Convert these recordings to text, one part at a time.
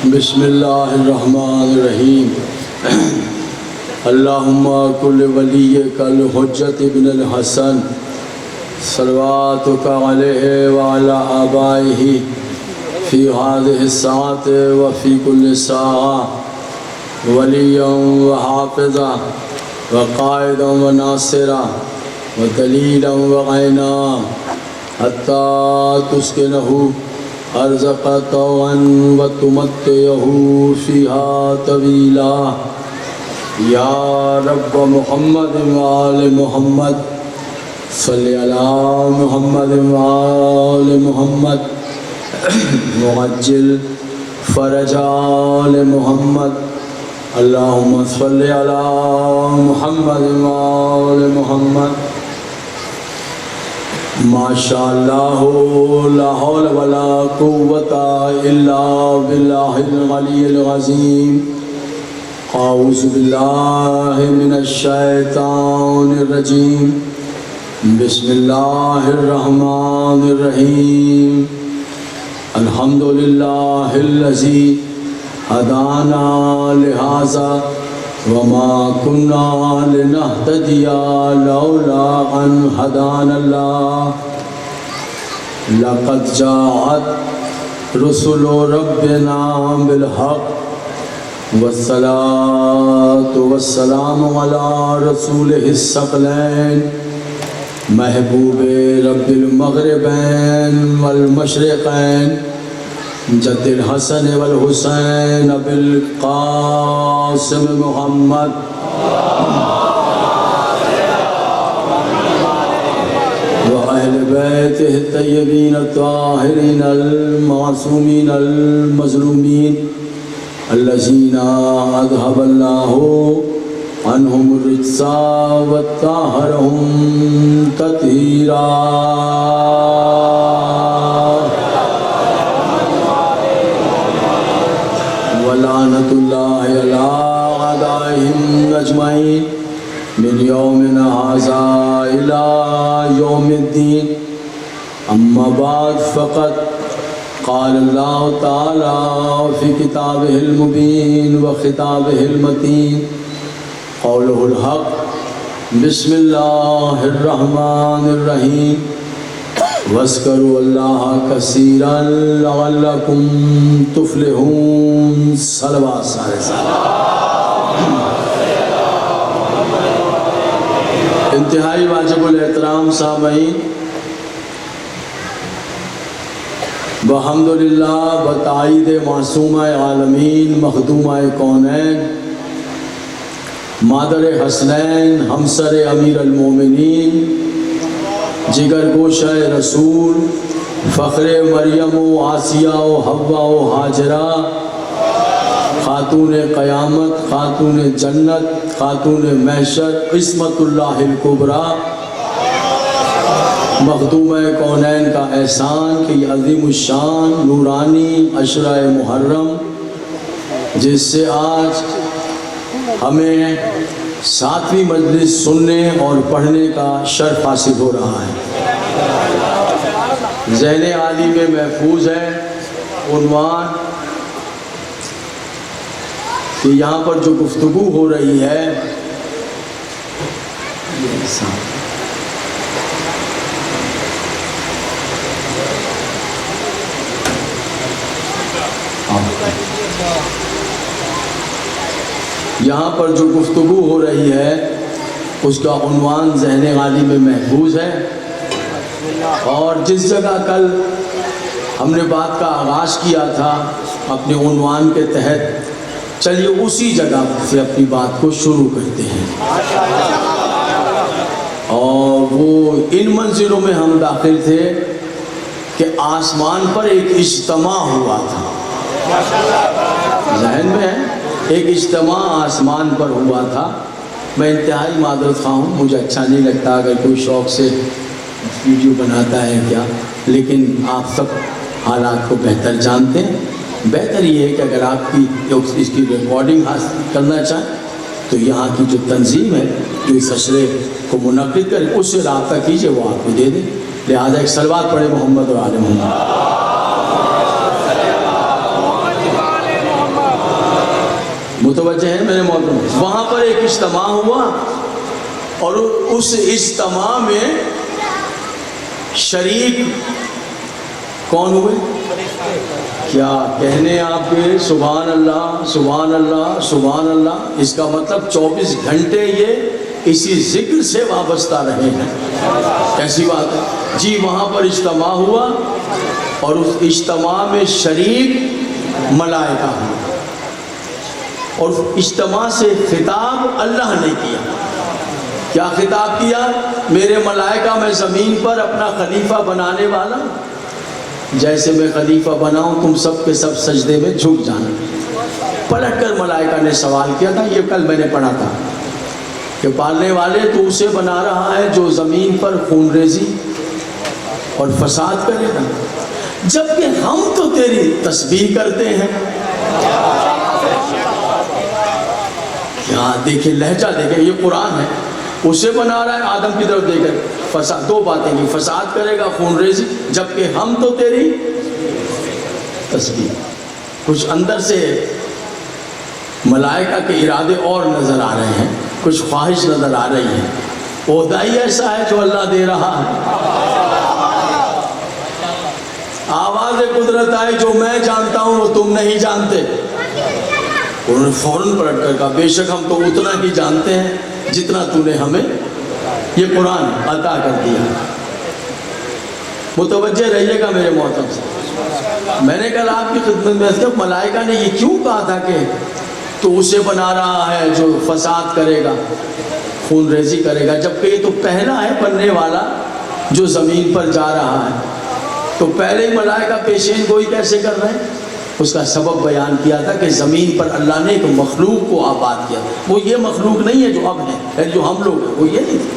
بسم اللہ الرحمن الرحیم اللہم کل ولیک الحجت ابن الحسن صلواتک علیہ وعلی آبائہ فی هذه الساعة وفی کل ساعة ولیا وحافظا وقائدا وناصرا ودلیلا وعینا حتی تسکنہ ارزق طوعا وتمتعه فيها طويلا یا رب محمد وآل محمد صلی علی محمد وآل محمد معجل فرج آل محمد اللہم صلی علی محمد وآل محمد ماشاءاللہ لا حول ولا قوة الا باللہ العلی العظیم اعوذ باللہ من الشیطان الرجیم بسم اللہ الرحمن الرحیم الحمدللہ الذی ہدانا لہذا وما كنا لنهتدي لولا أن هدانا الله لقد جاءت رسل ربنا بالحق والصلاة والسلام على رسوله الثقلين محبوب رب المغربين والمشرقين جد الحسن والحسین بالقاسم محمد وأهل بيته الطيبين الطاهرين المعصومين المظلومين الذين أذهب الله عنهم الرجس وطهرهم تطهيرا ولعنة الله على أعدائهم أجمعين من يومنا هذا إلى يوم الدين أما بعد فقد قال الله تعالى في كتابه المبين وخطابه المتين قوله الحق بسم الله الرحمن الرحيم واذکروا اللہ کثیرا لعلکم تفلحون صلوات سارے انتہائی واجب الاحترام سامعین بحمدللہ بتائید معصومہ عالمین مخدومہ کونین مادر حسنین ہمسر امیر المومنین جگر گوشہ رسول فخر مریم و آسیہ و حوا و حاجرہ خاتون قیامت خاتون جنت خاتون محشر عصمت اللہ الکبریٰ مخدومہ کونین کا احسان کہ یہ عظیم الشان نورانی عشرہ محرم جس سے آج ہمیں 7ویں مجلس سننے اور پڑھنے کا شرف حاصل ہو رہا ہے ذہن عالی میں محفوظ ہے عنوان کہ یہاں پر جو گفتگو ہو رہی ہے یہاں پر جو گفتگو ہو رہی ہے اس کا عنوان ذہن عالی میں محفوظ ہے اور جس جگہ کل ہم نے بات کا آغاز کیا تھا اپنے عنوان کے تحت چلیے اسی جگہ سے اپنی بات کو شروع کرتے ہیں اور وہ ان منزلوں میں ہم داخل تھے کہ آسمان پر ایک اجتماع ہوا تھا ذہن میں ہے ایک اجتماع آسمان پر ہوا تھا میں انتہائی معذرت خواہ ہوں مجھے اچھا نہیں لگتا اگر کوئی شوق سے ویڈیو بناتا ہے کیا لیکن آپ سب حالات کو بہتر جانتے ہیں بہتر یہ ہے کہ اگر آپ کی اس کی ریکارڈنگ حاصل کرنا چاہیں تو یہاں کی جو تنظیم ہے جو اس اشرے کو منعقد کرے اس سے رابطہ کیجئے، وہ آپ کو دے دیں۔ لہٰذا ایک صلوات پڑھے محمد اور آل محمد۔ متوجہ ہیں میرے محترم؟ وہاں پر ایک اجتماع ہوا اور اس اجتماع میں شریک کون ہوئے؟ کیا کہنے آپ کے سبحان اللہ سبحان اللہ سبحان اللہ، اس کا مطلب 24 گھنٹے یہ اسی ذکر سے وابستہ رہے ہیں۔ کیسی بات ہے جی؟ وہاں پر اجتماع ہوا اور اس اجتماع میں شریک ملائکہ ہوئے اور اجتماع سے خطاب اللہ نے کیا۔ کیا خطاب کیا؟ میرے ملائکہ میں زمین پر اپنا خلیفہ بنانے والا، جیسے میں خلیفہ بناؤں تم سب کے سب سجدے میں جھک جانا۔ پلٹ کر ملائکہ نے سوال کیا تھا، یہ کل میں نے پڑھا تھا کہ پالنے والے تو اسے بنا رہا ہے جو زمین پر خون ریزی اور فساد کرے گا، جبکہ ہم تو تیری تسبیح کرتے ہیں۔ کیا دیکھیں لہجہ، دیکھیں یہ قرآن ہے، اسے بنا رہا ہے آدم کی طرف دے کر، فساد، دو باتیں کی، فساد کرے گا خون ریزی، جبکہ ہم تو تیری تسبیح۔ کچھ اندر سے ملائکہ کے ارادے اور نظر آ رہے ہیں، کچھ خواہش نظر آ رہی ہے، عہدہ ہی ایسا ہے جو اللہ دے رہا ہے۔ آواز قدرت آئے، جو میں جانتا ہوں وہ تم نہیں جانتے۔ انہوں نے فوراً پلٹ کر کہا بے شک ہم تو اتنا ہی جانتے ہیں جتنا تو نے ہمیں یہ قرآن عطا کر دیا۔ متوجہ رہیے گا میرے محترم سے، میں نے کل آپ کی خدمت میں کہ ملائکہ نے یہ کیوں کہا تھا کہ تو اسے بنا رہا ہے جو فساد کرے گا خون ریزی کرے گا، جبکہ یہ تو پہلا ہے بننے والا جو زمین پر جا رہا ہے۔ تو پہلے ہی ملائکہ پیشین گوئی کیسے کر رہے ہیں؟ اس کا سبب بیان کیا تھا کہ زمین پر اللہ نے ایک مخلوق کو آباد کیا، وہ یہ مخلوق نہیں ہے جو اب ہے، جو ہم لوگ ہیں وہ یہ نہیں تھی،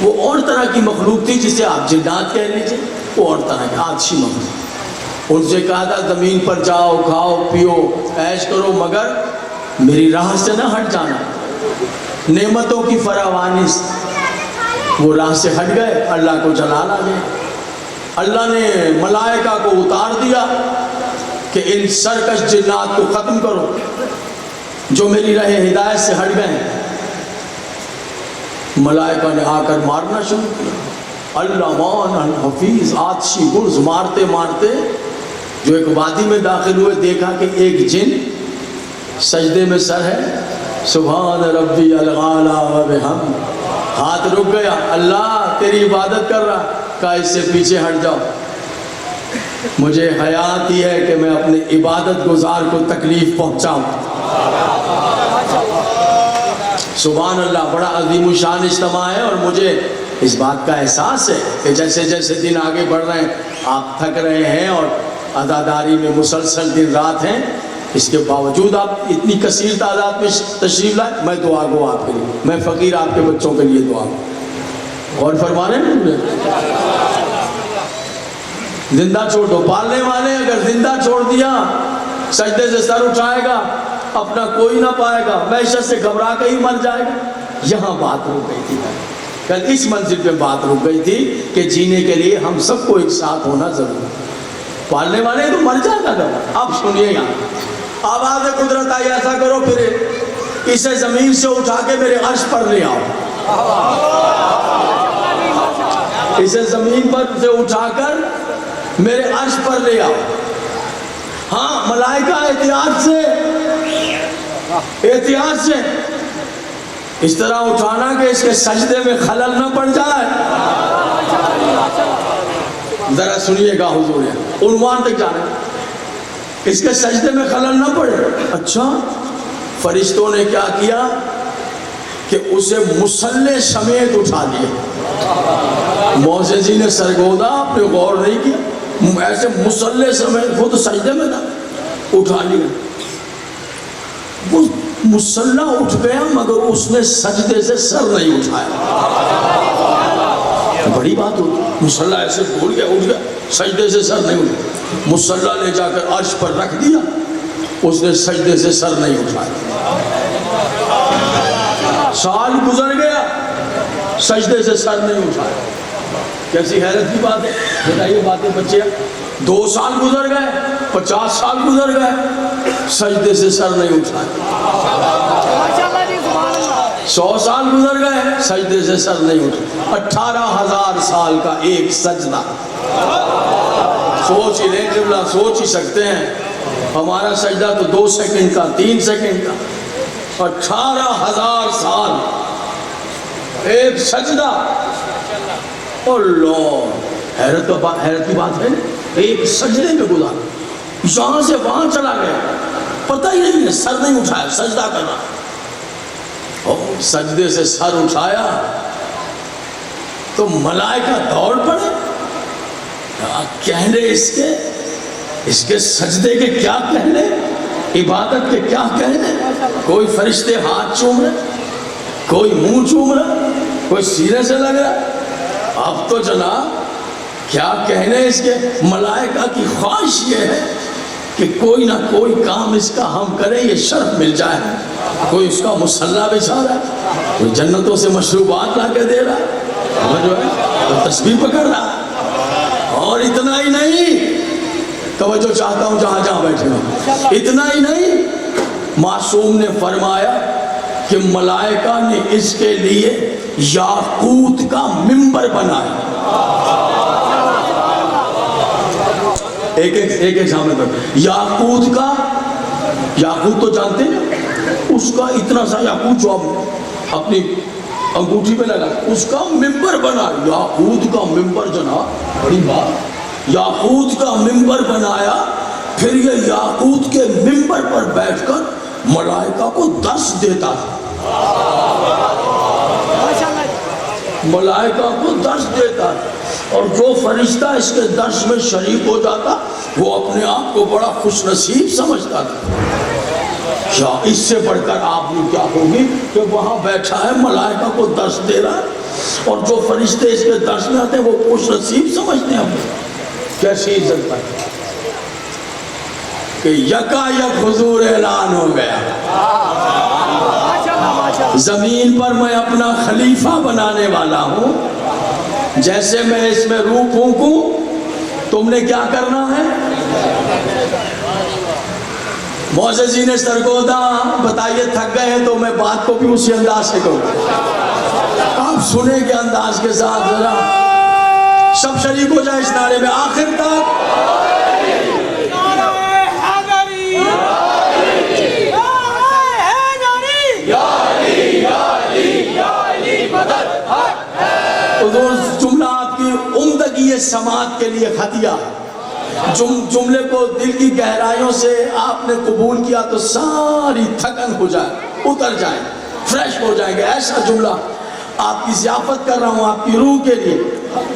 وہ اور طرح کی مخلوق تھی جسے آپ جنات کہہ لیجیے، وہ اور طرح کی آتشی مخلوق۔ ان سے کہا تھا زمین پر جاؤ، کھاؤ پیو عیش کرو، مگر میری راہ سے نہ ہٹ جانا، نعمتوں کی فراوانی سے۔ وہ راہ سے ہٹ گئے، اللہ کو جلال آ گیا۔ اللہ نے ملائکہ کو اتار دیا کہ ان سرکش جنات کو ختم کرو جو میری راہ ہدایت سے ہٹ گئے۔ ملائکہ نے آ کر مارنا شروع کیا، المان الحفیظ، آتشی گرز مارتے مارتے جو ایک وادی میں داخل ہوئے، دیکھا کہ ایک جن سجدے میں سر ہے، سبحان ربی العالی و بحمدہ، ہاتھ رک گیا، اللہ تیری عبادت کر رہا، کہا اس سے پیچھے ہٹ جاؤ، مجھے حیات ہی ہے کہ میں اپنے عبادت گزار کو تکلیف پہنچاؤں۔ سبحان اللہ، بڑا عظیم الشان اجتماع ہے، اور مجھے اس بات کا احساس ہے کہ جیسے جیسے دن آگے بڑھ رہے ہیں آپ تھک رہے ہیں اور عزاداری میں مسلسل دن رات ہیں، اس کے باوجود آپ اتنی کثیر تعداد میں تشریف لائے، میں دعا گو آپ کے لیے، میں فقیر آپ کے بچوں کے لیے دعا گو۔ غور فرما رہے ہیں مجھے؟ زندہ چھوڑ دو، پالنے والے اگر زندہ چھوڑ دیا سجدے سے سر اٹھائے گا، اپنا کوئی نہ پائے گا، معیشت سے گھبرا کے ہی مر جائے گا۔ یہاں بات رک گئی تھی، کل اس منزل پہ بات رک گئی تھی کہ جینے کے لیے ہم سب کو ایک ساتھ ہونا ضروری ہے۔ پالنے والے تو مر جائے گا۔ اب سنیے گا، آواز قدرت آئی، ایسا کرو پھر اسے زمین سے اٹھا کے میرے عرش پر لے آؤ، اسے زمین پر سے اٹھا کر میرے عرش پر لے آؤ۔ ہاں ملائکہ احتیاط سے اس طرح اٹھانا کہ اس کے سجدے میں خلل نہ پڑ جائے۔ ذرا سنیے گا حضور، عنوان تک جانا، اس کے سجدے میں خلل نہ پڑے۔ اچھا، فرشتوں نے کیا کیا کہ اسے مسلح سمیت اٹھا دیا۔ معززین نے سرگودا، آپ نے غور نہیں کیا، ایسے مسلح سمیت خود سجدے میں تھا، اٹھا لیا۔ وہ مسلح اٹھ گیا مگر اس نے سجدے سے سر نہیں اٹھایا۔ بڑی بات ہوتی، مسلح ایسے بھول گیا، اٹھ گیا، سجدے سے سر نہیں اٹھا. مصلی لے جا کر عرش پر رکھ دیا, اس نے سجدے سے سر نہیں اٹھایا. سال گزر گیا, سجدے سے سر نہیں اٹھایا. کیسی حیرت کی بات ہے, بتائیے باتیں بچے. 2 سال گزر گئے, 50 سال گزر گئے, سجدے سے سر نہیں اٹھایا. 100 سال گزر گئے, سجدے سے سر نہیں اٹھایا. 18,000 سال کا ایک سجدہ. سوچ ہی لیں قبلہ, سوچ ہی سکتے ہیں. ہمارا سجدہ تو 2 سیکنڈ کا, 3 سیکنڈ کا. 18,000 سال ایک سجدہ. اللہ, حیرت کی بات ہے. ایک سجدے میں گزارا, یہاں سے وہاں چلا گیا, پتہ ہی نہیں, سر نہیں اٹھایا, سجدہ کرنا. اور سجدے سے سر اٹھایا تو ملائکہ دوڑ پڑے. کہنے اس کے سجدے کے کیا کہنے, عبادت کے کیا کہنے. کوئی فرشتے ہاتھ چوم رہے, کوئی منہ چوم رہا, کوئی سینے سے لگ رہا. اب تو جناب کیا کہنے اس کے. ملائکہ کی خواہش یہ ہے کہ کوئی نہ کوئی کام اس کا ہم کریں, یہ شرف مل جائے. کوئی اس کا مصلی بچھا رہا ہے, کوئی جنتوں سے مشروبات لا کے دے رہا ہے, جو ہے تو تسبیح پکڑ رہا ہے. اور اتنا ہی نہیں, توجہ چاہتا ہوں جہاں جہاں بیٹھے ہوں, اتنا ہی نہیں, معصوم نے فرمایا کہ ملائکہ نے اس کے لیے یاقوت کا منبر بنایا. ایک سامنے پر یاقوت کا, یاقوت تو جانتے ہیں, اس کا اتنا سا یاقوت جو آپ اپنی انگوٹھی پہ لگا, اس کا منبر بنا. یاقوت کا منبر جناب, بڑی بات. یاقوت کا منبر بنایا, پھر یہ یاقوت کے منبر پر بیٹھ کر ملائکہ کو درس دیتا تھا. ملائکہ کو درس دیتا تھا, اور جو فرشتہ اس کے درس میں شریک ہو جاتا وہ اپنے آپ کو بڑا خوش نصیب سمجھتا تھا. کیا اس سے بڑھ کر آپ نے کیا ہوگی کہ وہاں بیٹھا ہے, ملائکہ کو درس دے رہا ہے, اور جو فرشتے اس کے درس میں آتے ہیں وہ خوش نصیب سمجھتے ہیں. کیسی عزت ہے کہ یکا یک حضور اعلان ہو گیا, زمین پر میں اپنا خلیفہ بنانے والا ہوں. جیسے میں اس میں روح پھونکوں, تم نے کیا کرنا ہے. معززین سرگودا, بتائیے تھک گئے ہیں تو میں بات کو بھی اسی انداز سے کروں. آپ سنیں کہ انداز کے ساتھ ذرا سب شریک ہو جائے اس نعرے میں آخر تک. حضور جملات کی عمدگی سماعت کے لیے خطیہ. جملے کو دل کی گہرائیوں سے آپ نے قبول کیا تو ساری تھکن ہو جائے, اتر جائے, فریش ہو جائیں گے. ایسا جملہ آپ کی ضیافت کر رہا ہوں آپ کی روح کے لیے.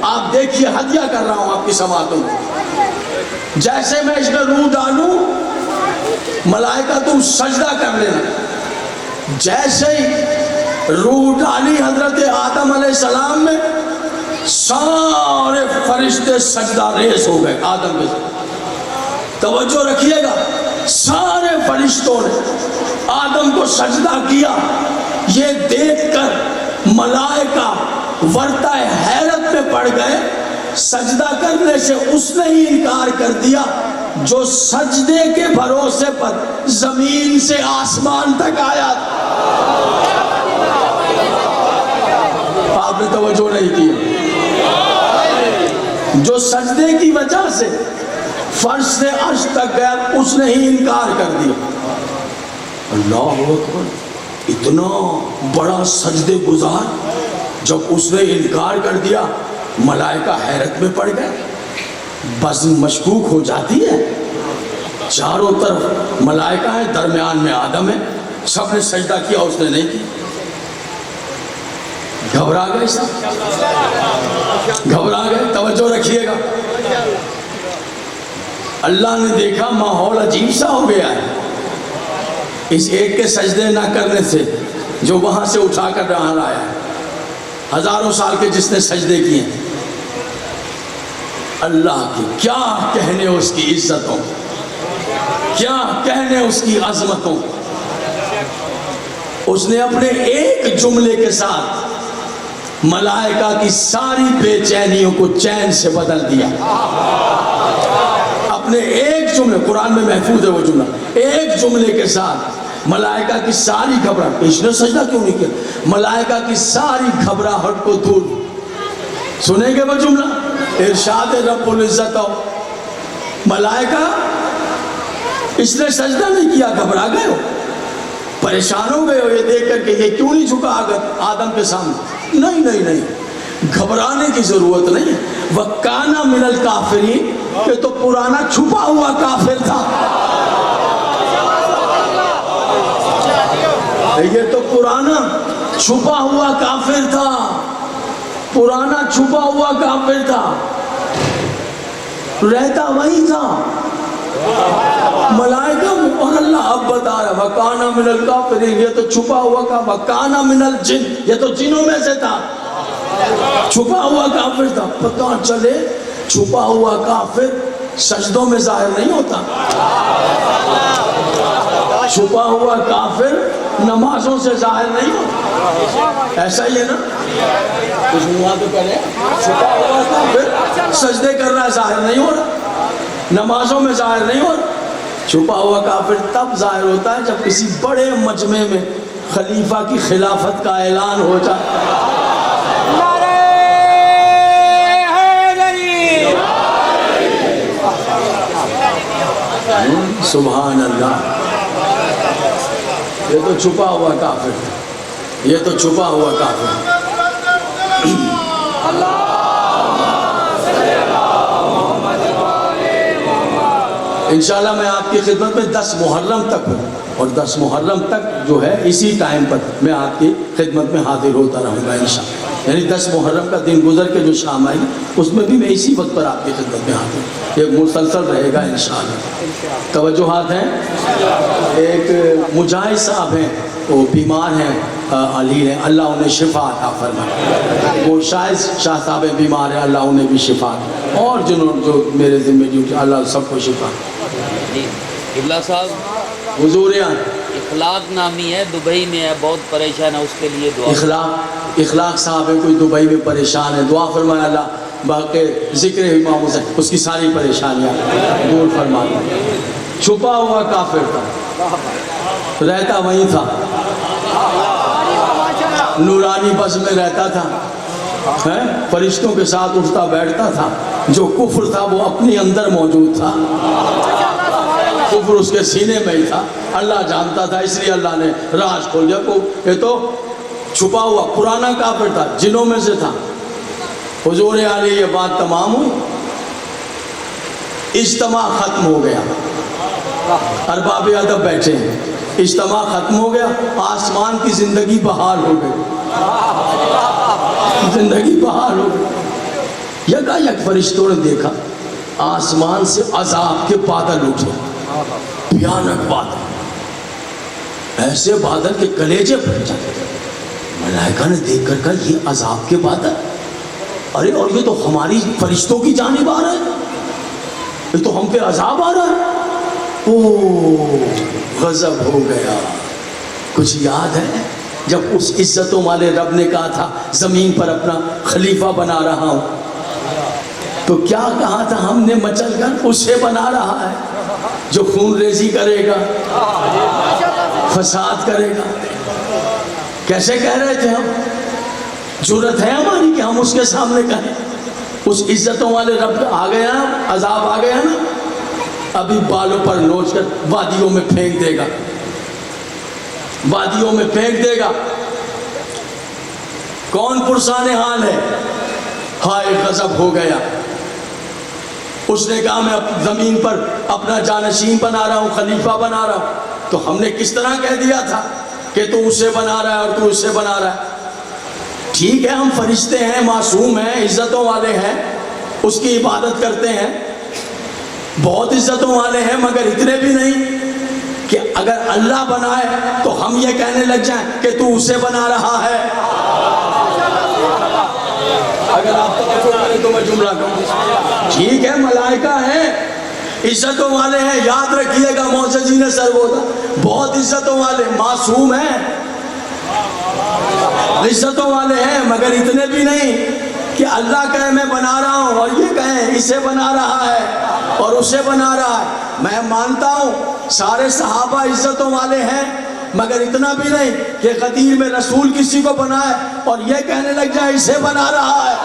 آپ دیکھیے ہدیہ کر رہا ہوں آپ کی سماعتوں کو. جیسے میں اس میں روح ڈالوں, ملائکہ تم سجدہ کر لینا. جیسے ہی روح ڈالی حضرت آدم علیہ السلام میں, سارے فرشتے سجدہ ریز ہو گئے آدم کے. توجہ رکھیے گا, سارے فرشتوں نے آدم کو سجدہ کیا. یہ دیکھ کر ملائکہ ورطہ حیرت میں پڑ گئے. سجدہ کرنے سے اس نے ہی انکار کر دیا جو سجدے کے بھروسے پر زمین سے آسمان تک آیا. آپ نے توجہ نہیں کی. جو سجدے کی وجہ سے فرش سے عرش تک گیا, اس نے ہی انکار کر دیا. اللہ اکبر, اتنا بڑا سجدے گزار جب اس نے انکار کر دیا, ملائکہ حیرت میں پڑ گئے. بس مشکوک ہو جاتی ہے. چاروں طرف ملائکہ ہے, درمیان میں آدم ہے, سب نے سجدہ کیا, اس نے نہیں کیا. گھبرا گئے سب, گھبرا گئے. توجہ رکھیے گا. اللہ نے دیکھا ماحول عجیب سا ہو گیا ہے اس ایک کے سجدے نہ کرنے سے جو وہاں سے اٹھا کر یہاں آیا ہے. ہزاروں سال کے جس نے سجدے کیے, اللہ کی کیا کہنے اس کی عزتوں، کیا کہنے اس کی عظمتوں. اس نے اپنے ایک جملے کے ساتھ ملائکہ کی ساری بے چینیوں کو چین سے بدل دیا. اپنے ایک جملے، قرآن میں محفوظ ہے وہ جملہ، ایک جملے کے ساتھ ملائکہ کی ساری گھبراہٹ. اس نے سجدہ کیوں نہیں کیا؟ ملائکہ کی ساری گھبراہٹ کو دور. سنیں گے وہ جملہ؟ ارشاد رب العزت ہو، ملائکہ اس نے سجدہ نہیں کیا، گھبرا گئے ہو، پریشان ہو گئے ہو یہ دیکھ کر کہ یہ کیوں نہیں جھکا آدم کے سامنے. نہیں نہیں نہیں، گھبرانے کی ضرورت نہیں. وَكَانَ مِنَ الْكَافِرِينَ، یہ تو پرانا چھپا ہوا کافر تھا. یہ تو پرانا چھپا ہوا کافر تھا، پرانا چھپا ہوا کافر تھا، رہتا وہی تھا. ملائکہ اور اللہ اب بتا رہا وَكَانَ مِنَ الْكَافِرِينَ، یہ تو چھپا ہوا کا. وَكَانَ مِنَ الْجِنِّ، یہ تو جنوں میں سے تھا، چھپا ہوا کافر تھا. پتہ چلے چھپا ہوا کافر سجدوں میں ظاہر نہیں ہوتا، چھپا ہوا کافر نمازوں سے ظاہر نہیں ہوتا. ایسا ہی ہے نا؟ کچھ ہوا تو کرے، چھپا ہوا کافر سجدے کر رہا ہے، ظاہر نہیں ہو رہا، نمازوں میں ظاہر نہیں ہو رہا. چھپا ہوا کافر تب ظاہر ہوتا ہے جب کسی بڑے مجمع میں خلیفہ کی خلافت کا اعلان ہو جائے. سبحان اللہ. یہ تو چھپا ہوا کافر ہے، یہ تو چھپا ہوا کافر ہے. انشاءاللہ میں آپ کی خدمت میں 10 محرم تک ہوں، اور 10 محرم تک جو ہے اسی ٹائم پر میں آپ کی خدمت میں حاضر ہوتا رہوں گا انشاءاللہ. یعنی 10 محرم کا دن گزر کے جو شام آئی اس میں بھی میں اسی وقت پر آپ کی خدمت میں حاضر ہوں. یہ مسلسل رہے گا انشاءاللہ. توجہات ہیں. ایک مجاہد صاحب ہیں، وہ بیمار ہیں، علی ہیں، اللہ انہیں شفا عطا فرمائے. وہ شاہد شاہ صاحب بیمار ہیں، اللہ انہیں بھی شفا. اور جو میرے ذمہ جو اللہ سب کو شفا. قبلہ صاحب حضور اخلاق نامی ہے، دبئی میں ہے، بہت پریشان ہے، اس کے لیے دعا. اخلاق صاحب ہے، کوئی دبئی میں پریشان ہے، دعا فرمائے اللہ باقی ذکر امام حسین اس کی ساری پریشانیاں دور فرما دے. چھپا ہوا کافر تھا، رہتا وہیں تھا، نورانی بس میں رہتا تھا، فرشتوں کے ساتھ اٹھتا بیٹھتا تھا. جو کفر تھا وہ اپنے اندر موجود تھا، کفر اس کے سینے میں ہی تھا. اللہ جانتا تھا، اس لیے اللہ نے راز کھول دیا. یہ تو چھپا ہوا پرانا کافر تھا، جنوں میں سے تھا. حضور علیہ یہ بات تمام ہوئی، اجتماع ختم ہو گیا. ارباب ادب بیٹھے ہیں، اجتماع ختم ہو گیا، آسمان کی زندگی بحال ہو گئی، زندگی بحال ہو گئی. یک فرشتوں نے دیکھا آسمان سے عذاب کے بادل اٹھے، بھیانک بادل، ایسے بادل کے کلیجے پھٹ جاتے. ملائکہ نے دیکھ کر کہا یہ عذاب کے بادل، ارے اور یہ تو ہماری فرشتوں کی جانب آ رہا ہے، یہ تو ہم پہ عذاب آ رہا ہے. غضب ہو گیا. کچھ یاد ہے جب اس عزتوں والے رب نے کہا تھا زمین پر اپنا خلیفہ بنا رہا ہوں، تو کیا کہا تھا ہم نے مچل کر؟ اسے بنا رہا ہے جو خون ریزی کرے گا، فساد کرے گا. کیسے کہہ رہے تھے ہم؟ جرت ہے ہماری کہ ہم اس کے سامنے کہیں اس عزتوں والے رب آ گیا، عذاب آ گیا نا، ابھی بالوں پر نوچ کر وادیوں میں پھینک دے گا، وادیوں میں پھینک دے گا. کون پرسان حال ہے؟ ہائے غضب ہو گیا. اس نے کہا میں زمین پر اپنا جانشین بنا رہا ہوں، خلیفہ بنا رہا ہوں. تو ہم نے کس طرح کہہ دیا تھا کہ تو اسے بنا رہا ہے اور تو اسے بنا رہا ہے. ٹھیک ہے ہم فرشتے ہیں، معصوم ہیں، عزتوں والے ہیں، اس کی عبادت کرتے ہیں، بہت عزتوں والے ہیں، مگر اتنے بھی نہیں کہ اگر اللہ بنائے تو ہم یہ کہنے لگ جائیں کہ تو اسے بنا رہا ہے. اگر آپ توقع کریں تو میں جملہ کہوں. ٹھیک ہے ملائکہ ہیں, عزتوں والے ہیں, یاد رکھیے گا معززی نے سر بولا بہت عزتوں والے, معصوم ہیں, عزتوں والے ہیں, مگر اتنے بھی نہیں کہ اللہ کہے میں بنا رہا ہوں اور یہ کہیں اسے بنا رہا ہے اور اسے بنا رہا ہے. میں مانتا ہوں سارے صحابہ عزتوں والے ہیں, مگر اتنا بھی نہیں کہ غدیر میں رسول کسی کو بنائے اور یہ کہنے لگ جائے اسے بنا رہا ہے.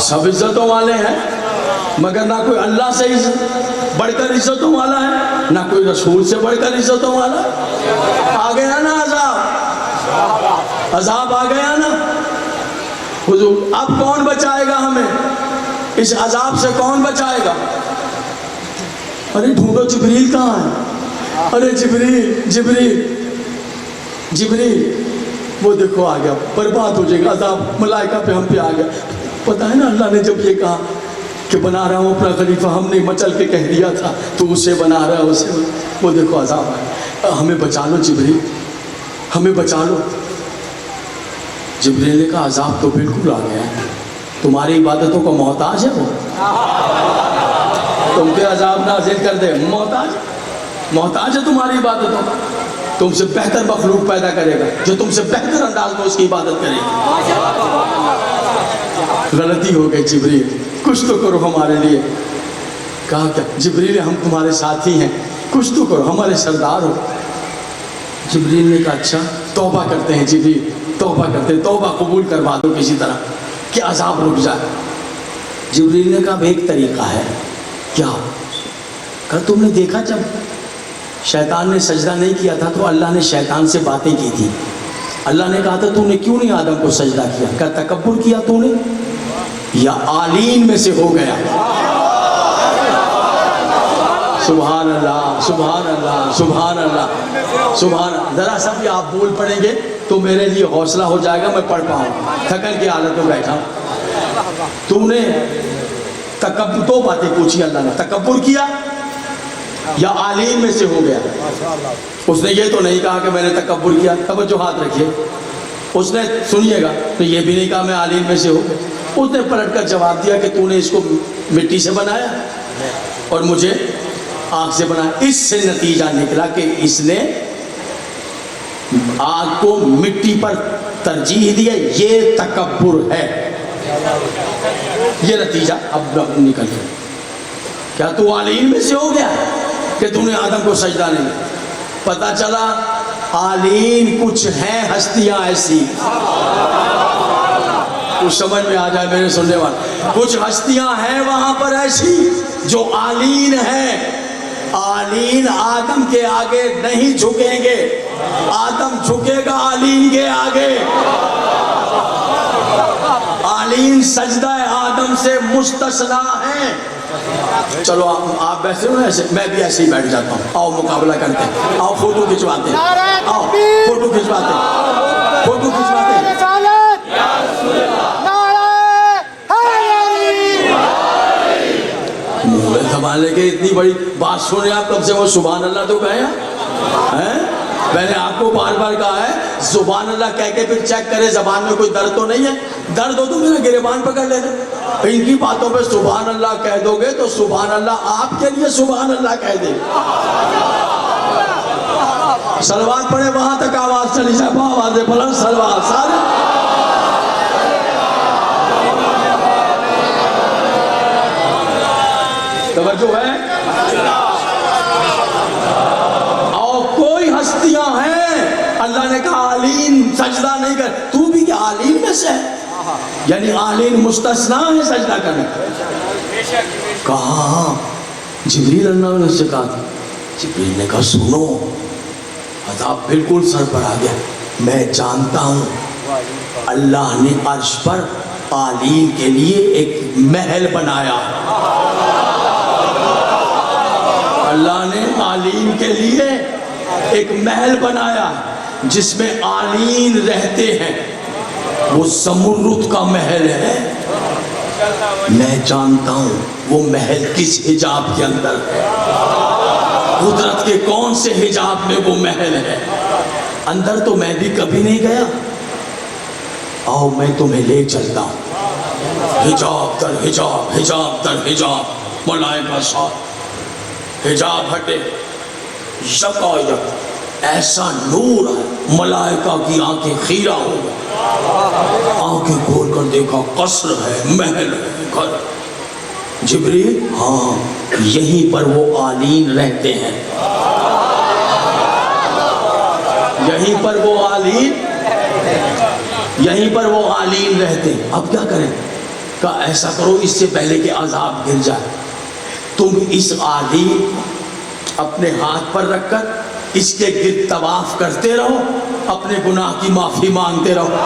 سب عزتوں والے ہیں, مگر نہ کوئی اللہ سے بڑھ کر عزتوں والا ہے, نہ کوئی رسول سے بڑھ کر عزتوں والا ہے. آ گیا نا عذاب, عذاب آ گیا نا حضور. اب کون بچائے گا ہمیں اس عذاب سے, کون بچائے گا؟ ارے ڈھونڈو جبریل کہاں ہے؟ ارے جبریل جبریل جبریل, وہ دیکھو آ گیا, برباد ہو جائے گا عذاب ملائکہ پہ, ہم پہ آ گیا. پتہ ہے نا اللہ نے جب یہ کہا کہ بنا رہا ہوں اپنا خلیفہ, ہم نے مچل کے کہہ دیا تھا تو اسے بنا رہا ہے, اسے, وہ دیکھو عذاب آیا, ہمیں بچا لو جبریل, ہمیں بچا لو. جبریل نے کہا عذاب تو بالکل آ گیا ہے, تمہاری عبادتوں کا محتاج ہے وہ, تم پہ عذاب نازل کر دے, محتاج ہے تمہاری عبادتوں کا. تم سے بہتر مخلوق پیدا کرے گا جو تم سے بہتر انداز میں اس کی عبادت کرے گی. غلطی ہو گئی جبریل, کچھ تو کرو ہمارے لیے. کہا کیا جبریل ہم تمہارے ساتھی ہیں, کچھ تو کرو, ہمارے سردار ہو. جبریل نے کہا اچھا توبہ کرتے ہیں جبریل, توبہ کرتے ہیں, توبہ قبول کروا دو کسی طرح کہ عذاب رک جائے. جبریل نے کہا اب ایک طریقہ ہے. کیا؟ کہا تم نے دیکھا جب شیطان نے سجدہ نہیں کیا تھا تو اللہ نے شیطان سے باتیں کی تھی. اللہ نے کہا تھا تو نے کیوں نہیں آدم کو سجدہ کیا؟ کہا تکبر کیا تو نے یا آلین میں سے ہو گیا؟ سبحان اللہ سبحان اللہ سبحان اللہ سبحان اللہ. ذرا سا بھی آپ بول پڑیں گے تو میرے لیے حوصلہ ہو جائے گا, میں پڑھ پاؤں, تھکن کی حالت میں بیٹھا. تم نے تکبر, دو باتیں پوچھی اللہ نے, تکبر کیا یا آلین میں سے ہو گیا؟ اس نے یہ تو نہیں کہا کہ میں نے تکبر کیا, توجہ ہاتھ رکھیے. اس نے سنیے گا تو یہ بھی نہیں کہا میں آلین میں سے ہو گیا. اس نے پلٹ کر جواب دیا کہ تو نے اس کو مٹی سے بنایا اور مجھے آگ سے بنایا. اس سے نتیجہ نکلا کہ اس نے آگ کو مٹی پر ترجیح دیا, یہ تکبر ہے. یہ نتیجہ اب نکل گیا. کیا تو آلین میں سے ہو گیا کہ تم نے آدم کو سجدہ نہیں؟ پتا چلا آلین کچھ ہیں ہستیاں ایسی, کچھ سمجھ میں آ جائے میرے سننے والے, کچھ ہستیاں ہیں وہاں پر ایسی جو آلین ہیں. آلین آدم کے آگے نہیں جھکیں گے, آدم جھکے گا آلین کے آگے. آلین سجدہ آدم سے مستثنا ہیں. چلو آپ بیٹھے ہو ایسے, میں بھی ایسے ہی بیٹھ جاتا ہوں. آؤ مقابلہ کرتے ہیں, آؤ فوٹو کھنچواتے ہیں, آؤ فوٹو کھنچواتے ہیں, فوٹو کھنچواتے ہیں. زمانے کے اتنی بڑی بات سنے آپ, کب سے وہ سبحان اللہ تو کہیں ہیں. میں نے آپ کو بار بار کہا ہے سبحان اللہ کہہ کے پھر چیک کرے زبان میں کوئی درد تو نہیں ہے. درد ہو تو میرا گریبان پکڑ لینا. ان کی باتوں پہ سبحان اللہ کہہ دو گے تو سبحان اللہ آپ کے لیے سبحان اللہ کہہ دے. سلوات پڑھے وہاں تک آواز چلی جائے, آواز بلند سلوات سارے. توجہ ہے. اور کوئی ہستیاں ہیں اللہ نے کہا آلین سجدہ نہیں کر. تو بھی کیا آلین میں سے ہے؟ یعنی آلین مستثنا ہے سجدہ کرنے. کہاں جبریل اللہ نے سے کہا تھا. جبریل نے کہا سنو, عذاب بالکل سر پر آ گیا. میں جانتا ہوں اللہ نے عرش پر آلین کے لیے ایک محل بنایا. اللہ نے آلین کے لیے ایک محل بنایا جس میں آلین رہتے ہیں. وہ زمرد کا محل ہے. میں جانتا ہوں وہ محل کس حجاب کے اندر ہے. قدرت کے کون سے حجاب میں وہ محل ہے؟ اندر تو میں بھی کبھی نہیں گیا. آؤ میں تمہیں لے چلتا ہوں. حجاب در حجاب، حجاب در حجاب، ملائکہ ساتھ. حجاب ہٹے، یکایک ایسا نور ہے، ملائکہ کی آنکھیں خیرہ ہو گئی. آنکھیں کھول کر دیکھا قصر ہے، محل ہے، گھر. جبریل، ہاں یہیں پر وہ عالین رہتے ہیں، یہیں پر وہ عالین، یہیں پر وہ عالین رہتے ہیں. اب کیا کریں؟ کہا ایسا کرو اس سے پہلے کہ عذاب گر جائے، تم اس عالین اپنے ہاتھ پر رکھ کر اس کے گرد طواف کرتے رہو، اپنے گناہ کی معافی مانگتے رہو.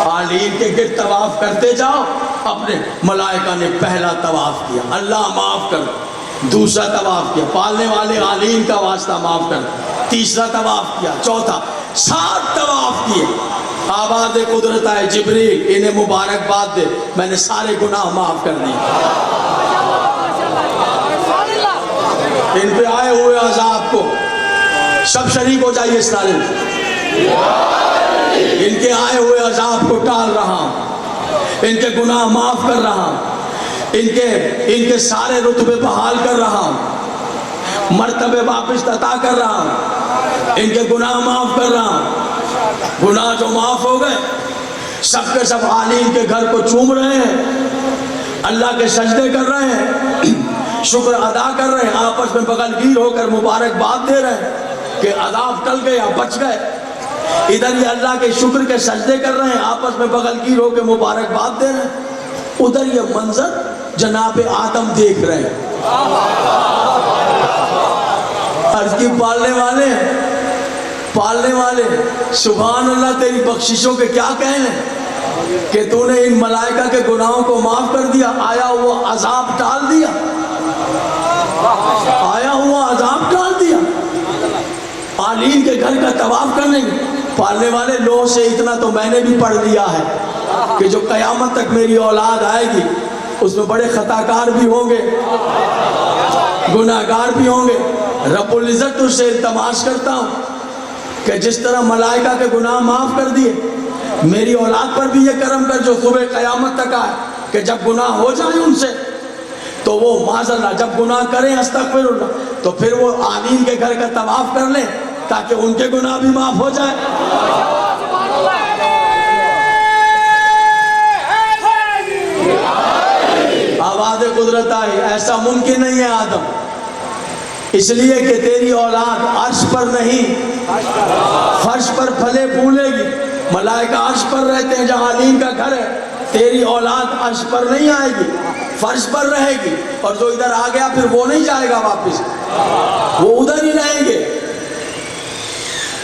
عالین کے گرد طواف کرتے جاؤ. اپنے ملائکہ نے پہلا طواف کیا، اللہ معاف کر. دوسرا طواف کیا، پالنے والے عالین کا واسطہ معاف کر. تیسرا طواف کیا، چوتھا، 7 طواف کیے. آواز قدرت آئے، جبریل انہیں مبارکباد دے، میں نے سارے گناہ معاف کر دیے. ان پہ آئے ہوئے عذاب کو سب شریک ہو جائیے اس نعرے میں. ان کے آئے ہوئے عذاب کو ٹال رہا ہوں، ان کے گناہ معاف کر رہا ہوں، ان کے سارے رتبے بحال کر رہا ہوں، مرتبے واپس عطا کر رہا ہوں، ان کے گناہ معاف کر رہا ہوں. گناہ جو معاف ہو گئے، سب کے سب عالین کے گھر کو چوم رہے ہیں، اللہ کے سجدے کر رہے ہیں، شکر ادا کر رہے ہیں، آپس میں بغل گیر ہو کر مبارکباد دے رہے ہیں کہ عذاب ٹل گیا، بچ گئے. ادھر یہ اللہ کے شکر کے سجدے کر رہے ہیں، آپس میں بغل گیر ہو کے مبارکباد دے رہے ہیں. ادھر یہ منظر جناب آدم دیکھ رہے ہیں. عرض کی پالنے والے سبحان اللہ، تیری بخششوں کے کیا کہنے کہ تو نے ان ملائکہ کے گناہوں کو معاف کر دیا، آیا ہوا عذاب ٹال دیا، آیا ہوا عذاب ٹال دیا. عالین کے گھر کا طواف کرنے میں پالنے والے لوہ سے اتنا تو میں نے بھی پڑھ لیا ہے کہ جو قیامت تک میری اولاد آئے گی اس میں بڑے خطاکار بھی ہوں گے، گناہگار بھی ہوں گے. رب العزت تجھ سے التماس کرتا ہوں کہ جس طرح ملائکہ کے گناہ معاف کر دیے، میری اولاد پر بھی یہ کرم کر جو صبح قیامت تک آئے کہ جب گناہ ہو جائے ان سے تو وہ معذرت جب گناہ کریں استغفر اللہ تو پھر وہ عالین کے گھر کا طواف کر لیں تاکہ ان کے گناہ بھی معاف ہو جائے. آواز قدرت آئی. ایسا ممکن نہیں ہے آدم، اس لیے کہ تیری اولاد عرش پر نہیں فرش پر پھلے پھولے گی. ملائکہ عرش پر رہتے ہیں جہاں عالین کا گھر ہے، تیری اولاد عرش پر نہیں آئے گی، فرش پر رہے گی. اور جو ادھر آ گیا پھر وہ نہیں جائے گا واپس، وہ ادھر ہی رہیں گے،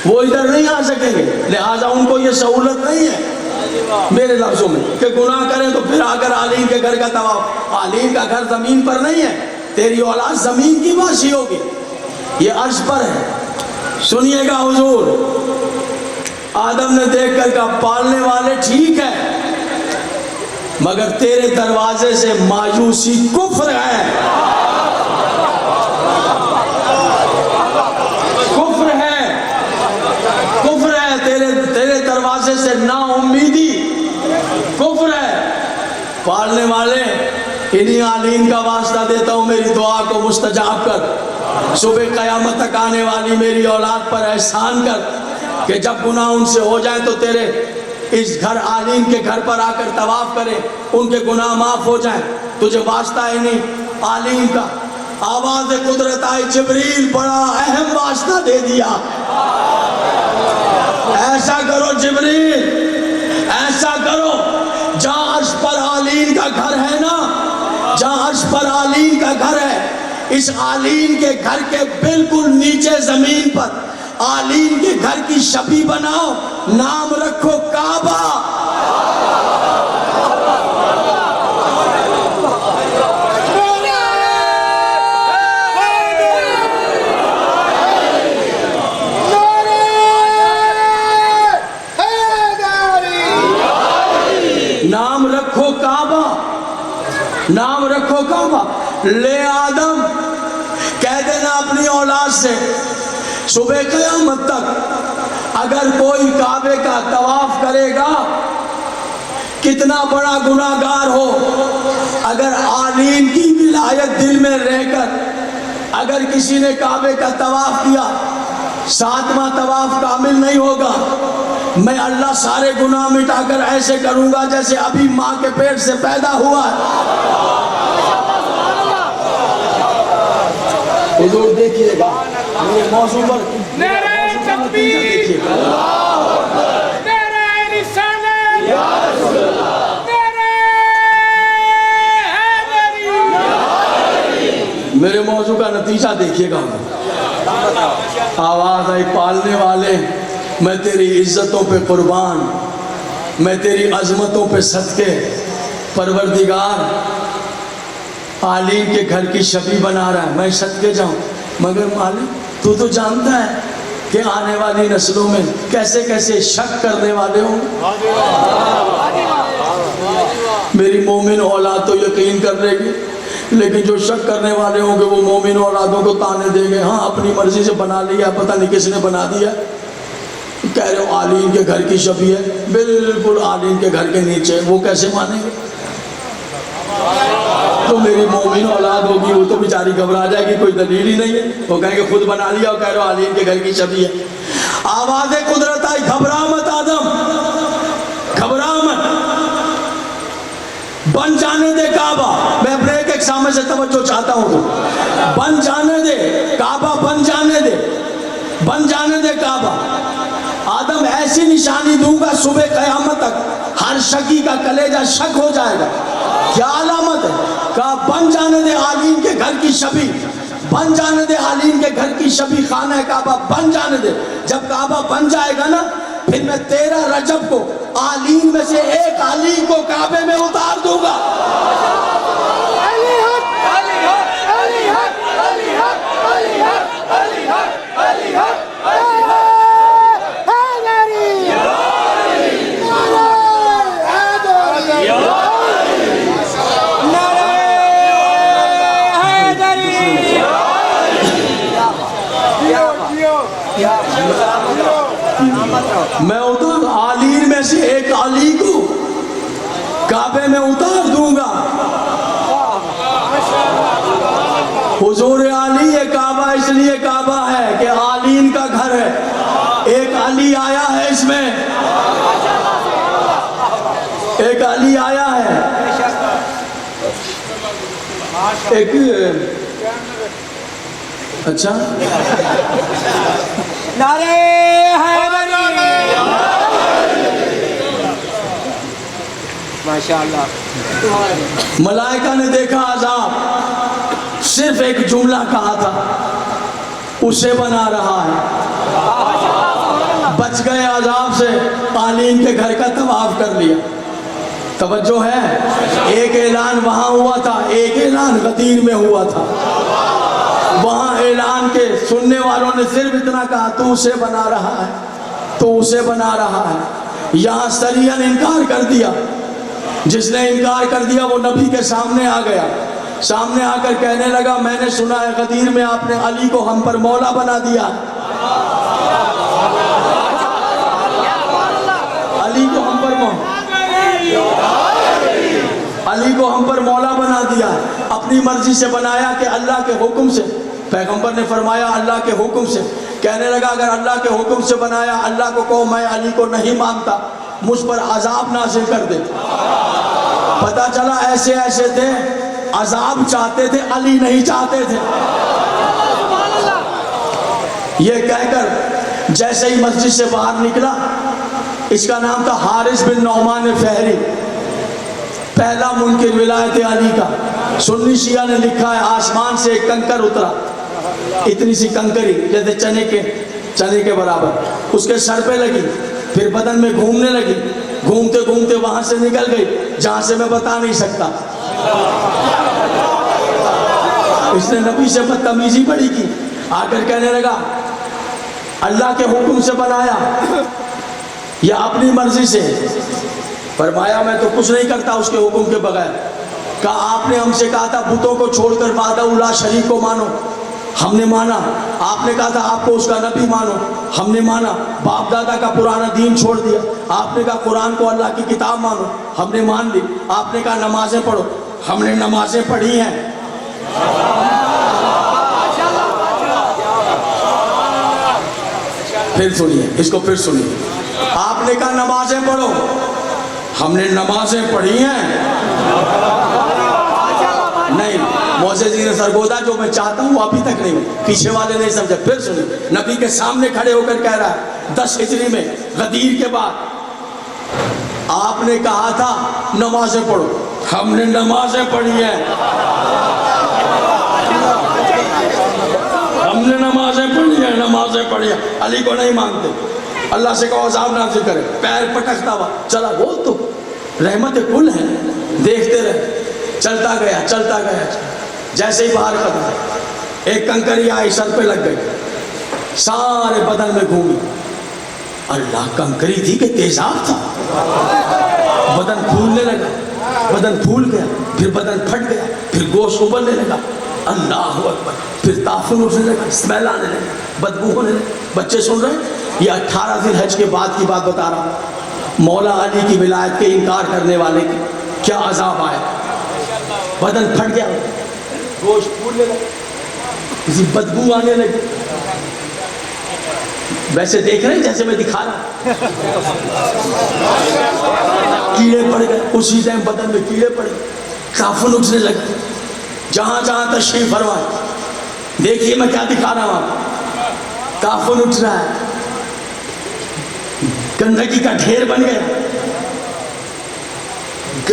وہ ادھر نہیں آ سکیں گے. لہٰذا ان کو یہ سہولت نہیں ہے میرے لفظوں میں کہ گناہ کریں تو پھر آ کر عالین کے گھر کا طواف. عالین کا گھر زمین پر نہیں ہے، تیری اولاد زمین کی واسی ہوگی، یہ عرش پر ہے. سنیے گا حضور، آدم نے دیکھ کر کہا پالنے والے ٹھیک ہے مگر تیرے دروازے سے مایوسی کفر ہے، کفر ہے، کفر ہے. تیرے دروازے سے نا امیدی کفر ہے. پالنے والے انہی عالین کا واسطہ دیتا ہوں، میری دعا کو مستجاب کر. صبح قیامت تک آنے والی میری اولاد پر احسان کر کہ جب گناہ ان سے ہو جائے تو تیرے اس گھر عالین کے گھر پر آ کر طواف کرے، ان کے گناہ معاف ہو جائیں. تجھے واسطہ ہے نہیں عالین کا. آواز قدرت آئی، جبریل بڑا اہم واسطہ دے دیا. ایسا کرو جبریل، ایسا کرو، جہاں عرش پر عالین کا گھر ہے نا، جہاں عرش پر عالین کا گھر ہے، اس عالین کے گھر کے بالکل نیچے زمین پر عالین کے گھر کی شبیہ بناؤ، نام رکھو کعبہ. نام رکھو کعبہ، نام رکھو کعبہ. لے آدم کہہ دینا اپنی اولاد سے صبح قیامت تک اگر کوئی کعبے کا طواف کرے گا کتنا بڑا گناہگار ہو، اگر عالین کی ولایت دل میں رہ کر اگر کسی نے کعبے کا طواف کیا 7واں طواف کامل نہیں ہوگا، میں اللہ سارے گناہ مٹا کر ایسے کروں گا جیسے ابھی ماں کے پیٹ سے پیدا ہوا ہے۔ حضور دیکھیے گا میرے موضوع پر نعرہ تکبیر، نعرہ رسالت، نعرہ حیدری۔ میرے موضوع کا نتیجہ دیکھیے گا۔ آواز آئی پالنے والے میں تیری عزتوں پہ قربان، میں تیری عظمتوں پہ صدقے، پروردگار عالین کے گھر کی شبی بنا رہا ہے، میں صدقے جاؤں، مگر مالک تو جانتا ہے کہ آنے والی نسلوں میں کیسے کیسے شک کرنے والے ہوں۔ میری مومن اولاد تو یقین کر لے گی، لیکن جو شک کرنے والے ہوں گے وہ مومن اولادوں کو تانے دیں گے، ہاں اپنی مرضی سے بنا لیا، پتہ نہیں کس نے بنا دیا، کہہ رہے ہو عالین کے گھر کی شبیہ ہے، بالکل عالین کے گھر کے نیچے، وہ کیسے مانیں گے؟ تو میری مومن اولاد ہوگی وہ تو بیچاری گھبرا جائے گی، کوئی دلیل ہی نہیں ہے، وہ کہیں گے خود بنا لیا اور کہہ رہے ہو عالین کے گھر کی شبیہ ہے۔ آواز قدرت آئی، گھبرا مت آدم، گھبرا مت، بن جانے دے کعبہ۔ میں اپنے ایک سامنے سے توجہ چاہتا ہوں، تو بن جانے دے کعبہ، بن جانے دے، بن جانے دے کعبہ۔ آدم ایسی نشانی دوں گا صبح قیامت تک ہر شکی کا کلیجہ شک ہو جائے گا۔ کیا علامت ہے؟ کہا بن جانے دے عالین کے گھر کی شبی، بن جانے دے عالین کے گھر کی شبی، خانہ کعبہ بن جانے دے۔ جب کعبہ بن جائے گا نا، پھر میں 13 رجب کو عالین میں سے ایک علی کو کعبے میں اتار دوں گا۔ علی حق، علی حق، علی حق، علی حق، علی حق، علی حق، علی حق، علی حق۔ میں اتار عالین میں سے ایک علی کو کعبے میں اتار دوں گا۔ حضور علی یہ کعبہ اس لیے کعبہ ہے کہ عالین کا گھر ہے، ایک علی آیا ہے اس میں، ایک علی آیا ہے، ایک اچھا نعرہ حیدری، ماشاءاللہ۔ ملائکہ نے دیکھا عذاب، صرف ایک جملہ کہا تھا، اسے بنا رہا ہے، بچ گئے عذاب سے، عالین کے گھر کا طواف کر لیا۔ توجہ ہے، ایک اعلان وہاں ہوا تھا، ایک اعلان غدیر میں ہوا تھا۔ وہاں اعلان کے سننے والوں نے صرف اتنا کہا تو اسے بنا رہا ہے، تو اسے بنا رہا ہے۔ یہاں سریعاً انکار کر دیا، جس نے انکار کر دیا وہ نبی کے سامنے آ گیا، سامنے آ کر کہنے لگا میں نے سنا ہے غدیر میں آپ نے علی کو ہم پر مولا بنا دیا، علی کو ہم پر علی کو ہم پر مولا بنا دیا، اپنی مرضی سے بنایا کہ اللہ کے حکم سے۔ پیغمبر نے فرمایا اللہ کے حکم سے، کہنے لگا اگر اللہ کے حکم سے بنایا، اللہ کو کہو میں علی کو نہیں مانتا، مجھ پر عذاب نازل کر دے۔ پتہ چلا ایسے ایسے تھے، عذاب چاہتے تھے، علی نہیں چاہتے تھے۔ یہ کہہ کر جیسے ہی مسجد سے باہر نکلا، اس کا نام تھا حارث بن نعمان فہری، پہلا منکر ولایت علی کا۔ سنی شیعہ نے لکھا ہے آسمان سے ایک کنکر اترا، اتنی سی کنکری جیسے چنے کے برابر، اس کے سر پہ لگی، پھر بدن میں گھومنے لگی، گھومتے گھومتے وہاں سے نکل گئی جہاں سے میں بتا نہیں سکتا۔ اس نے نبی سے بدتمیزی بڑی کی، آ کر کہنے لگا اللہ کے حکم سے بنایا یا اپنی مرضی سے؟ فرمایا میں تو کچھ نہیں کرتا اس کے حکم کے بغیر، کہا آپ نے ہم سے کہا تھا بتوں کو چھوڑ کر وحدہ لا شریک کو مانو، ہم نے مانا۔ آپ نے کہا تھا آپ کو اس کا نبی مانو، ہم نے مانا۔ باپ دادا کا پرانا دین چھوڑ دیا، آپ نے کہا قرآن کو اللہ کی کتاب مانو، ہم نے مان لی۔ آپ نے کہا نمازیں پڑھو، ہم نے نمازیں پڑھی ہیں۔ پھر سنیے اس کو، پھر سنیے۔ آپ نے کہا نمازیں پڑھو، ہم نے نمازیں پڑھی ہیں۔ نہیں معزز سرگودا، جو میں چاہتا ہوں وہ ابھی تک نہیں، پیچھے والے نہیں سمجھے۔ پھر سنیں، نبی کے سامنے کھڑے ہو کر کہہ رہا ہے 10 ہجری میں غدیر کے بعد آپ نے کہا تھا نمازیں پڑھو، ہم نے نمازیں پڑھی ہیں، ہم نے نمازیں پڑھی ہیں، نمازیں پڑھی ہیں۔ علی کو نہیں مانتے، اللہ سے کہو عذاب نازل کرے، پیر پٹکتا ہوا چلا۔ وہ تو رحمت کل ہے، دیکھتے رہے، چلتا گیا چلتا گیا۔ جیسے ہی باہر قدم، ایک کنکری آئی سر پہ لگ گئی، سارے بدن میں گھومی۔ اللہ، کنکری تھی کہ تیزاب تھا؟ بدن پھولنے لگا، بدن پھول گیا، پھر بدن پھٹ گیا، پھر گوشت ابلنے لگا۔ اللہ اکبر، پھر تافن اٹھنے لگا، اسمیل آنے لگا، بدبو ہونے لگا۔ بچے سن رہے ہیں؟ یہ 18 ذی الحج کے بعد کی بات بتا رہا ہوں۔ مولا علی کی ولایت کے انکار کرنے والے کی کیا عذاب آیا۔ بدن پھٹ گیا، گوشت پھولنے لگا، کسی بدبو آنے لگی۔ ویسے دیکھ رہے ہیں جیسے میں دکھا رہا، کیڑے پڑ گئے، اسی ٹائم بدن میں کیڑے پڑ گئے، کافن اٹھنے لگے۔ جہاں جہاں تشریف فرمائے، دیکھیے میں کیا دکھا رہا ہوں آپ کو۔ کافن اٹھ رہا ہے، گندگی کا ڈھیر بن گیا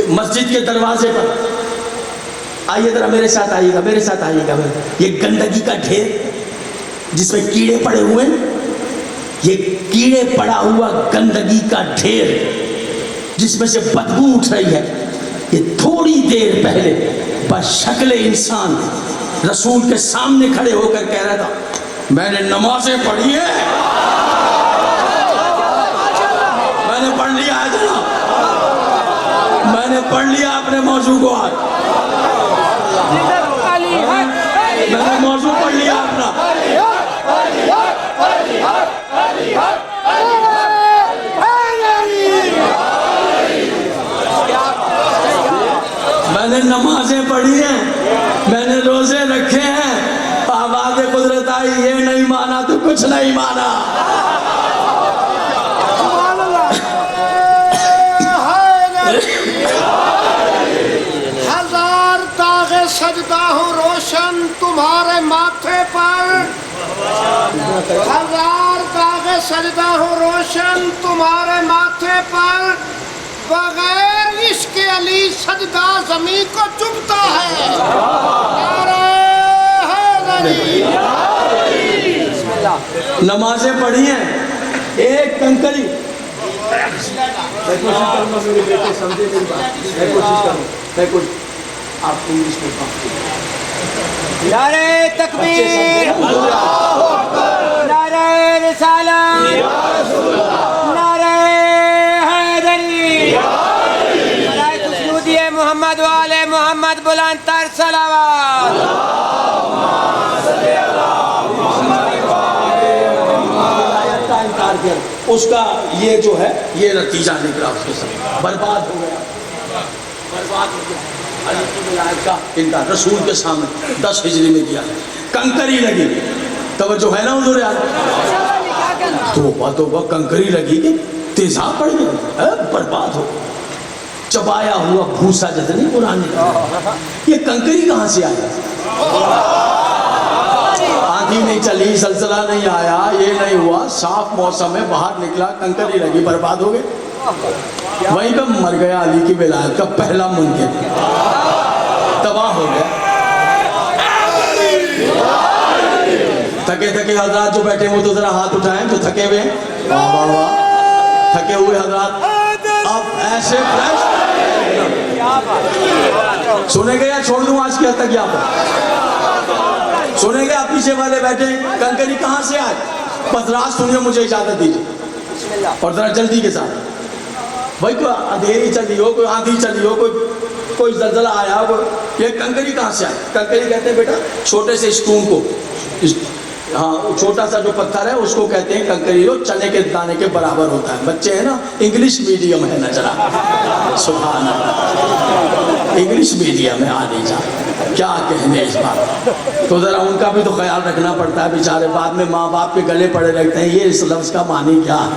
مسجد کے دروازے پر۔ آئیے ذرا میرے ساتھ آئیے گا، میرے ساتھ آئیے گا۔ یہ گندگی کا ڈھیر جس میں کیڑے پڑے ہوئے ہیں، یہ کیڑے پڑا ہوا گندگی کا ڈھیر جس میں سے بدبو اٹھ رہی ہے، یہ تھوڑی دیر پہلے بس شکل انسان رسول کے سامنے کھڑے ہو کر کہہ رہا تھا میں نے نمازیں پڑھی ہیں، میں نے پڑھ لیا ہے جناب، میں نے پڑھ لیا اپنے موضوع کو آج، میں نے موضوع پڑھ لیا اپنا۔ میں نے نمازیں پڑھی ہیں، میں نے روزے رکھے ہیں، آواز قدرت آئی یہ نہیں مانا تو کچھ نہیں مانا۔ ہزار داغ سجدہ ہو روشن تمہارے ماتھے پر، ہزار داغ سجدہ ہو روشن تمہارے ماتھے پر، بغیر عشق علی سجدہ زمین کو چبھتا ہے۔ نعرہ حیدری، نمازیں پڑھی ہیں، ایک کنکری آپ انگلش میں نعرہ تکبیر، نعرہ رسالت، نعرہ حیدری، نعرہ خسرودی محمد وآل محمد، بلند تر صلوات۔ اس کا یہ جو ہے یہ نتیجہ نکلا، اس کے ساتھ برباد ہو گیا، برباد ہو گیا۔ علی کی ولایت کا انکار رسول کے سامنے 10 ہجری میں کیا، کنکری لگی، توجہ ہے نا حضور یار، توبہ کنکری لگی کہ تیزاب پڑ گئی، برباد ہو گئی، چبایا ہوا بھوسا جیسے نہیں پرانے کا۔ یہ کنکری کہاں سے آیا؟ آندھی نہیں چلی، زلزلہ نہیں آیا، یہ نہیں ہوا، صاف موسم میں باہر نکلا، کنکری لگی، برباد ہو گئے۔ وہیں پہ مر گیا علی کی ولایت کا پہلا منکر، تباہ ہو گیا۔ تھکے تھکے حضرات جو بیٹھے وہ تو ذرا ہاتھ اٹھائیں جو تھکے ہوئے ہیں، واہ واہ واہ، تھکے ہوئے حضرات اب ایسے فریش سنیں گے یا چھوڑ دوں آج کی حد تک یہاں پر؟ سنیں گے؟ آپ پیچھے والے بیٹھے، کنکری کہاں سے آئے؟ بس راز سنیے، مجھے اجازت دیجیے اور ذرا جلدی کے ساتھ۔ بھائی کوئی اندھیری چلی ہو، کوئی آندھی چلی ہو، کوئی کوئی زلزلہ آیا وہ یہ کنکری کہاں سے آئی؟ کنکری کہتے ہیں بیٹا چھوٹے سے اسٹون کو، ہاں چھوٹا سا جو پتھر ہے اس کو کہتے ہیں کنکری، جو چنے کے دانے کے برابر ہوتا ہے. بچے ہیں نا انگلش میڈیم ہے نا ذرا، سبحان اللہ انگلش میڈیم ہے آنے جا، کیا کہنے اس بات. تو ذرا ان کا بھی تو خیال رکھنا پڑتا ہے بیچارے، بعد میں ماں باپ کے گلے پڑے رہتے ہیں یہ اس لفظ کا معنی کیا ہے.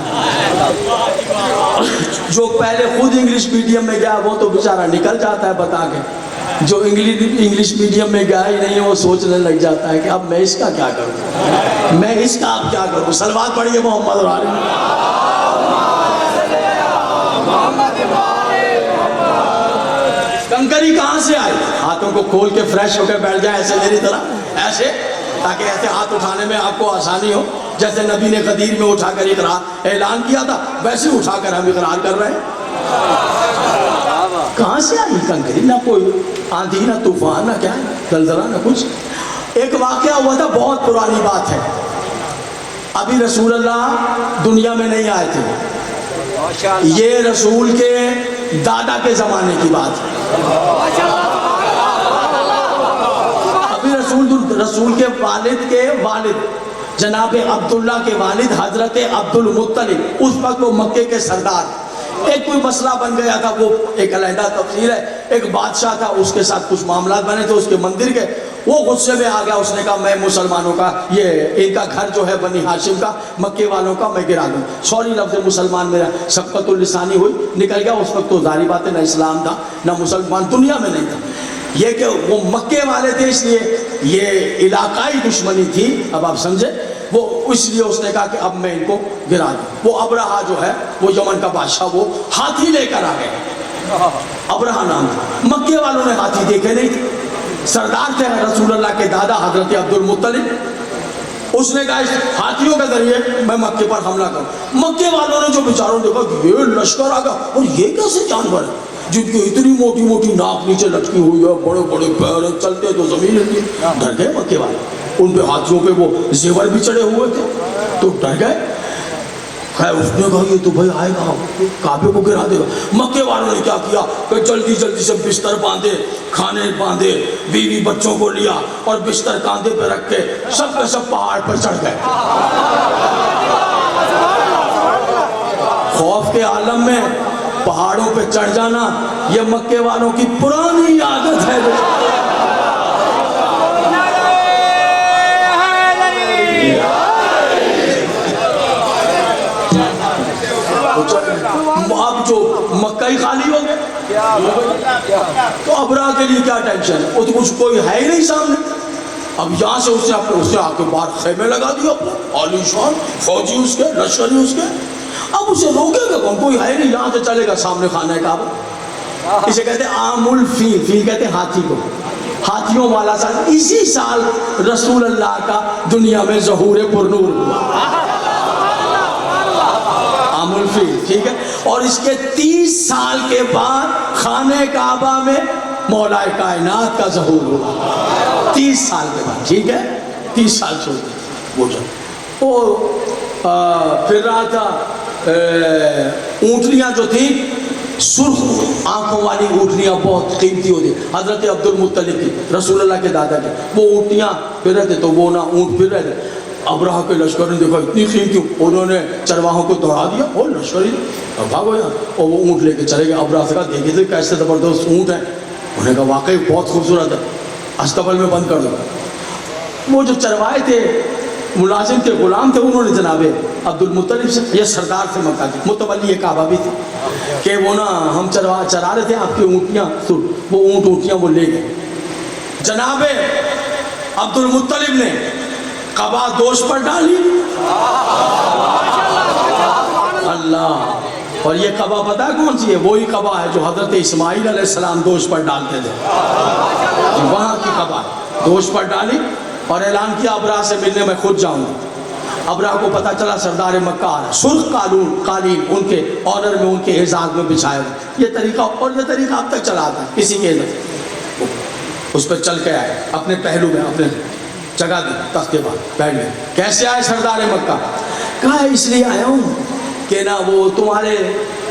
جو پہلے خود انگلش میڈیم میں گیا وہ تو بیچارہ نکل جاتا ہے بتا کے، جو انگلش میڈیم میں گیا ہی نہیں ہے وہ سوچنے لگ جاتا ہے کہ اب میں اس کا کیا کروں، میں اس کا اب کیا کروں. صلوات پڑھیے محمد اور آل کنکری کہاں سے آئی؟ ہاتھوں کو کھول کے فریش ہو کے بیٹھ جائے ایسے میری طرح، ایسے تاکہ ایسے ہاتھ اٹھانے میں آپ کو آسانی ہو. جیسے نبی نے غدیر میں اٹھا کر اقرار اعلان کیا تھا ویسے اٹھا کر ہم اقرار کر رہے ہیں. کہاں سے آئی کنکری؟ نہ کوئی آندھی نہ طوفان نہ کیا زلزلہ نہ کچھ. ایک واقعہ ہوا تھا بہت پرانی بات ہے، ابھی رسول اللہ دنیا میں نہیں آئے تھے، یہ رسول کے دادا کے زمانے کی بات ہے. ابھی رسول کے والد جناب عبداللہ کے والد حضرت عبد المطلب، اس وقت وہ مکے کے سردار. ایک کوئی مسئلہ بن گیا تھا، وہ ایک علیحدہ تفصیل ہے. ایک بادشاہ تھا اس کے ساتھ کچھ معاملات بنے تھے اس کے مندر کے، وہ غصے میں آ گیا. اس نے کہا میں مسلمانوں کا یہ ان کا گھر جو ہے بنی ہاشم کا مکے والوں کا میں گرا دوں. سوری لفظ مسلمان میرا سبقت اللسانی ہوئی نکل گیا. اس وقت تو ظاہری بات ہے نہ اسلام تھا نہ مسلمان دنیا میں نہیں تھا. یہ کہ وہ مکے والے تھے اس لیے یہ علاقائی دشمنی تھی. اب آپ سمجھے، وہ اس لیے اس نے کہا کہ اب میں ان کو گرا دوں. وہ ابرہا جو ہے وہ یمن کا بادشاہ، وہ ہاتھی لے کر آ گئے. ابرہا نام تھا. مکے والوں نے ہاتھی دیکھے نہیں تھے. سردار تھے رسول اللہ کے دادا حضرت عبد المطلب. اس نے کہا اس ہاتھیوں کے ذریعے میں مکے پر حملہ کروں. مکے والوں نے جو بیچاروں نے دیکھا یہ لشکر آ گیا اور یہ کیسے جانور ہے جن کی اتنی موٹی موٹی ناک نیچے لٹکی ہوئی ہے، بڑے بڑے پیر ہیں، چلتے تو زمین ہلتی. ڈر گئے مکے والے. ان پہ ہاتھیوں پہ وہ زیور بھی چڑھے ہوئے تھے تو ڈر گئے. خیر اس نے کہا یہ تو بھائی آئے گا کعبے کو گرا دے گا. مکے والوں نے کیا کیا کہ جلدی جلدی سے بستر باندھے، کھانے باندھے، بیوی بچوں کو لیا اور بستر کاندھے پہ رکھ کے سب کے سب پہاڑ پر چڑھ گئے. خوف کے عالم میں پہاڑوں پہ چڑھ جانا یہ مکے والوں کی پرانی عادت ہے. اب جو مکہ ہی خالی ہو گئے تو ابرہا کے لیے کیا ٹینشن ہے، وہ تو کچھ کوئی ہے ہی نہیں سامنے. اب یہاں سے اس نے آ کے باہر خیمے لگا دیا اپنے عالی شان فوجی اس کے لشکری اس کے. اب اسے روکے گا کون؟ کوئی ہے نہیں. یہاں سے چلے گا سامنے خانہ کعبہ. اسے کہتے ہیں عام الفیل، فیل کہتے ہیں ہاتھی کو، ہاتھیوں والا سال. اسی سال رسول اللہ کا دنیا میں ظہور پرنور ہوا، عام الفیل، ٹھیک ہے. اور اس کے 30 سال کے بعد خانہ کعبہ میں مولا کائنات کا ظہور ہوا. 30 سال کے بعد، ٹھیک ہے. 30 سال چھوڑ وہ جب وہ پھر رہا تھا. اونٹنیاں جو تھیں سرخ آنکھوں والی اونٹنیاں بہت قیمتی ہوتی، حضرت عبد المطلب کی، رسول اللہ کے دادا کی. وہ اونٹنیاں پھر رہے تھے تو وہ نہ اونٹ پھر رہے تھے. ابرہا کے لشکر نے دیکھا اتنی قیمتی، انہوں نے چرواہوں کو دوڑا دیا اور لشکری بھاگو یہاں. اور وہ اونٹ لے کے چلے گئے. ابرہا سے کہا دیکھیے تھے کیسے زبردست اونٹ ہے. انہوں نے کہا واقعی بہت خوبصورت ہے، استقبل میں بند کر دو. وہ جو چروائے تھے، ملازم تھے، غلام تھے، انہوں نے جناب عبد المطلب سے، یہ سردار سے مکہ کے متولی کعبہ بھی تھے، کہ وہ نا ہم چرا رہے تھے آپ کی اونٹیاں، وہ اونٹیاں وہ لے گئے. جناب عبد المطلب نے قبا دوش پر ڈالی. اللہ. اور یہ قبا پتہ ہے کون سی ہے؟ وہی قبا ہے جو حضرت اسماعیل علیہ السلام دوش پر ڈالتے تھے. وہاں کی قبا دوش پر ڈالی اور اعلان کیا ابرہا سے ملنے میں خود جاؤں گا. ابرہا کو پتہ چلا سردار مکہ آ رہا. سرخ قالین ان کے آنر میں، ان کے اعزاز میں بچھایا. یہ طریقہ اب تک چلا آتا ہے. کسی کے اس پہ چل کے آئے، اپنے پہلو میں اپنے جگہ دی تخت کے بعد بیٹھ گئے. کیسے آئے سردار مکہ؟ کہا اس لیے آیا ہوں کہ نا وہ تمہارے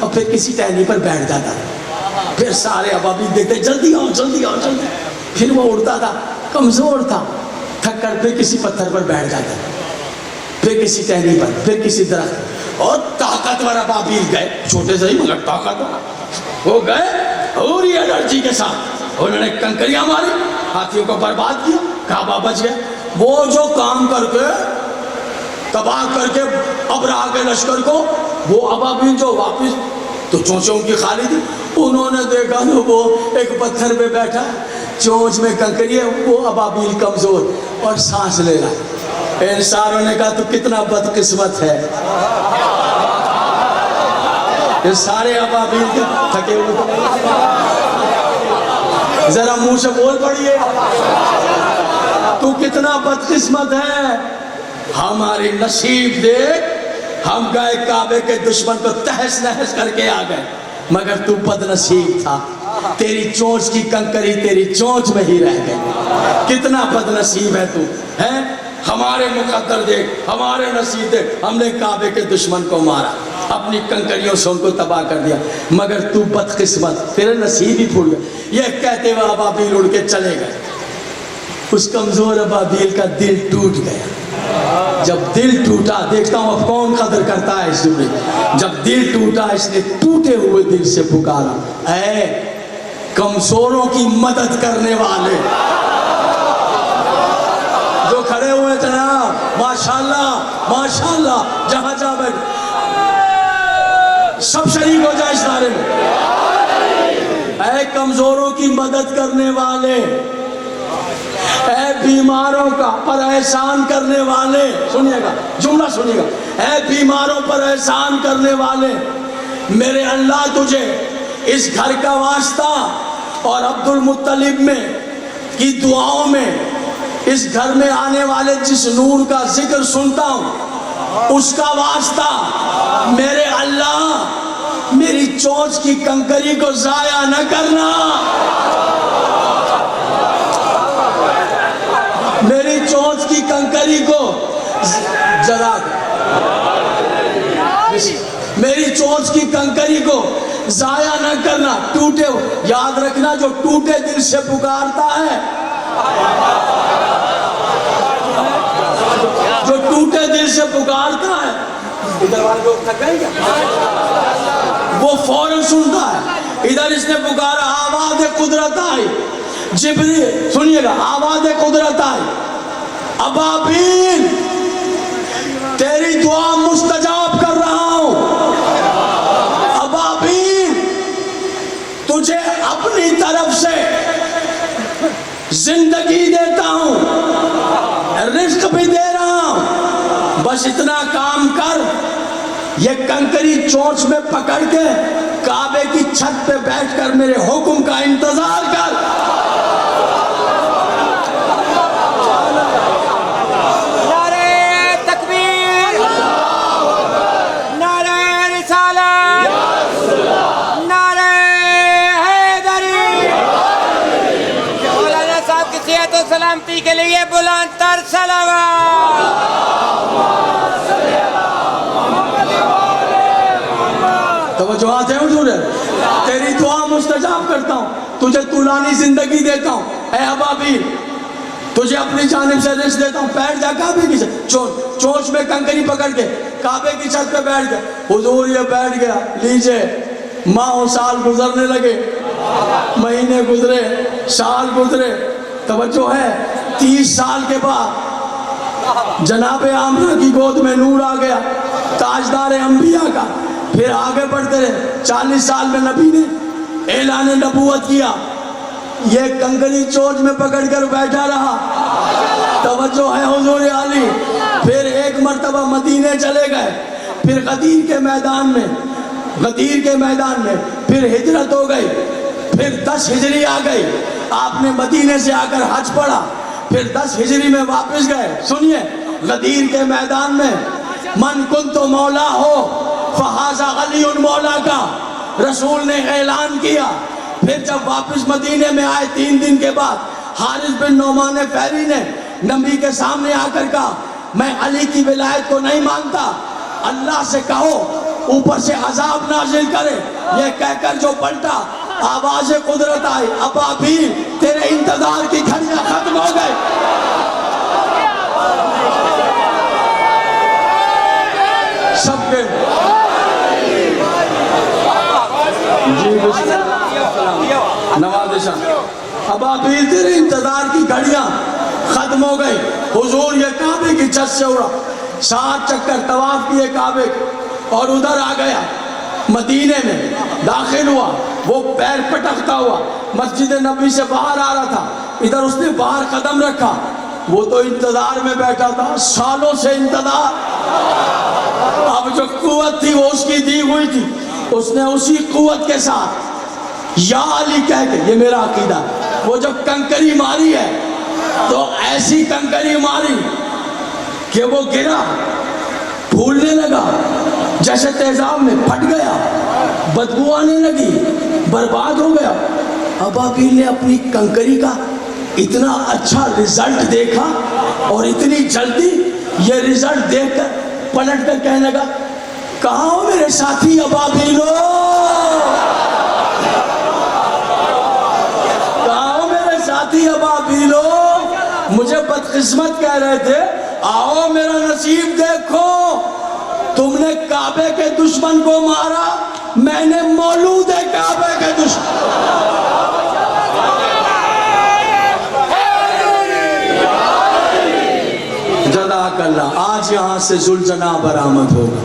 اور پھر کسی ٹہنی پر بیٹھ جاتا تھا. پھر سارے ابابیل دیکھتے جلدی آؤ جلدی آؤ جلدی. پھر وہ اڑتا تھا, کمزور تھا, تھک کر پھر کسی پتھر پر بیٹھ جاتا تھا, پھر کسی ٹہنی پر, پھر کسی درخت. اور طاقتور ابابیل گئے, چھوٹے سے ہی مگر طاقتور, وہ گئے پوری انرجی کے ساتھ, انہوں نے کنکریاں ماری, ہاتھیوں کو برباد کیا, کعبہ بچ گیا. وہ جو کام کر کے تباہ کر کے ابرہہ کے لشکر کو, وہ ابابیل جو واپس, تو چونچیں ان کی خالی تھی, انہوں نے دیکھا تو وہ ایک پتھر پہ بیٹھا, چونچ میں کنکری ہے, وہ ابابیل کمزور اور سانس لے رہا. ان ساروں نے کہا تو کتنا بدقسمت ہے. یہ سارے ابابیل کے تھکے ہوئے, ذرا منہ سے بول پڑیے, تو کتنا بدقسمت ہے. ہماری نصیب دیکھ, ہم گئے کعبے کے دشمن کو تہس نہس کر کے آ گئے, مگر تو بد نصیب تھا, تیری چونچ کی کنکری تیری چونچ میں ہی رہ گئی. کتنا بد نصیب ہے تو, ہے. ہمارے مقدر دیکھ, ہمارے نصیب دیکھ, ہم نے کعبے کے دشمن کو مارا, اپنی کنکریوں سے ان کو تباہ کر دیا, مگر تو بدقسمت, تیرے نصیب ہی پھوٹ گیا. یہ کہتے ہوئے ابابیل اڑ کے چلے گئے. اس کمزور ابابیل کا دل ٹوٹ گیا. جب دل ٹوٹا, دیکھتا ہوں اب کون قدر کرتا ہے اس دنیا. جب دل ٹوٹا, اس نے ٹوٹے ہوئے دل سے پکارا, اے کمزوروں کی مدد کرنے والے جو کھڑے ہوئے جناب, ماشاءاللہ ماشاءاللہ, جہاں جہاں بیٹھ سب شریک ہو جائے اس نعرے میں. اے کمزوروں کی مدد کرنے والے, اے بیماروں کا پر احسان کرنے والے, سنیے گا جملہ سنیے گا, اے بیماروں پر احسان کرنے والے, میرے اللہ تجھے اس گھر کا واسطہ اور عبد المطلب میں کی دعاؤں میں, اس گھر میں آنے والے جس نور کا ذکر سنتا ہوں اس کا واسطہ, میرے اللہ میری چونچ کی کنکری کو ضائع نہ کرنا, میری چونچ کی کنکری کو جلا میری چونچ کی کنکری کو ضائع نہ کرنا. ٹوٹے, یاد رکھنا جو ٹوٹے دل سے پکارتا ہے, جو ٹوٹے دل سے پکارتا ہے, ادھر والے لوگ تھک گئے کیا, وہ فوراً سنتا ہے. ادھر اس نے پکارا, آواز قدرت آئی, جبریل سنیے گا, آواز قدرت آئی, ابابیل تیری دعا مستجاب کر رہا ہوں, ابابیل تجھے اپنی طرف سے زندگی دیتا ہوں, رزق بھی دے رہا ہوں, بس اتنا کام کر, یہ کنکری چونچ میں پکڑ کے کعبے کی چھت پہ بیٹھ کر میرے حکم کا انتظار کر. نعرہ تکبیر, نعرہ رسالت, نعرہ حیدری. مولانا صاحب کی صحت و سلامتی کے لیے بلند تر صلوات. توجہات ہیں حضور, تیری دعا مستجاب کرتا ہوں, تجھے طولانی زندگی دیتا ہوں. اے ابابیل تجھے اپنی جانب سے رزق دیتا ہوں, بیٹھ جا کعبے کی چھت, چونچ میں کنکری پکڑ کے کعبے کی چھت پہ بیٹھ گیا. حضور یہ بیٹھ گیا, لیجئے ماہ و سال گزرنے لگے, مہینے گزرے, سال گزرے. توجہ ہے, 30 سال کے بعد جناب آمنہ کی گود میں نور آ گیا, تاجدار انبیاء کا. پھر آگے بڑھتے رہے, 40 سال میں نبی نے اعلان نبوت کیا, یہ کنکری چونچ میں پکڑ کر بیٹھا رہا. توجہ ہے حضور علی. پھر ایک مرتبہ مدینے چلے گئے, پھر غدیر کے میدان میں پھر ہجرت ہو گئی, پھر 10 ہجری آ گئی, آپ نے مدینے سے آ کر حج پڑھا, پھر 10 ہجری میں واپس گئے. سنیے, غدیر کے میدان میں من کنت مولا ہو فہذا علی مولا کا رسول نے اعلان کیا. پھر جب واپس مدینے میں آئے 3 دن کے بعد, حارث بن نعمان فہری نے نبی کے سامنے آ کر کہا, میں علی کی ولایت کو نہیں مانتا, اللہ سے کہو اوپر سے عذاب نازل کرے. یہ کہہ کر جو پلٹا آواز قدرت آئی, ابابیل تیرے انتظار کی گھڑیاں ختم ہو گئے. سب کے جی بسم اللہ نوازشاں. ابابیل تیرے انتظار کی گھڑیاں ختم ہو گئی. حضور یہ کعبے کی چھت سے اڑا, 7 چکر طواف کیے کعبے اور ادھر آ گیا مدینے میں داخل ہوا. وہ پیر پٹکتا ہوا مسجد نبی سے باہر آ رہا تھا, ادھر اس نے باہر قدم رکھا. وہ تو انتظار میں بیٹھا تھا, سالوں سے انتظار. اب جو قوت تھی وہ اس کی دی ہوئی تھی, اس نے اسی قوت کے ساتھ یا علی کہہ کے, یہ میرا عقیدہ, وہ جب کنکری ماری ہے تو ایسی کنکری ماری کہ وہ گرا, پھولنے لگا جیسے تیزاب میں, پھٹ گیا, بدبو آنے لگی, برباد ہو گیا. ابابیل نے اپنی کنکری کا اتنا اچھا رزلٹ دیکھا اور اتنی جلدی یہ رزلٹ دیکھ کر پلٹ کر کہنے لگا, کہاں ہو میرے ساتھی ابابیلو, کہاں ہو میرے ساتھی ابابیلو. مجھے بدقسمت کہہ رہے تھے, آؤ میرا نصیب دیکھو, تم نے کعبے کے دشمن کو مارا, میں نے مولود کعبے کے دشمن. جزاک اللہ. آج یہاں سے ذوالجناح برآمد ہوگا.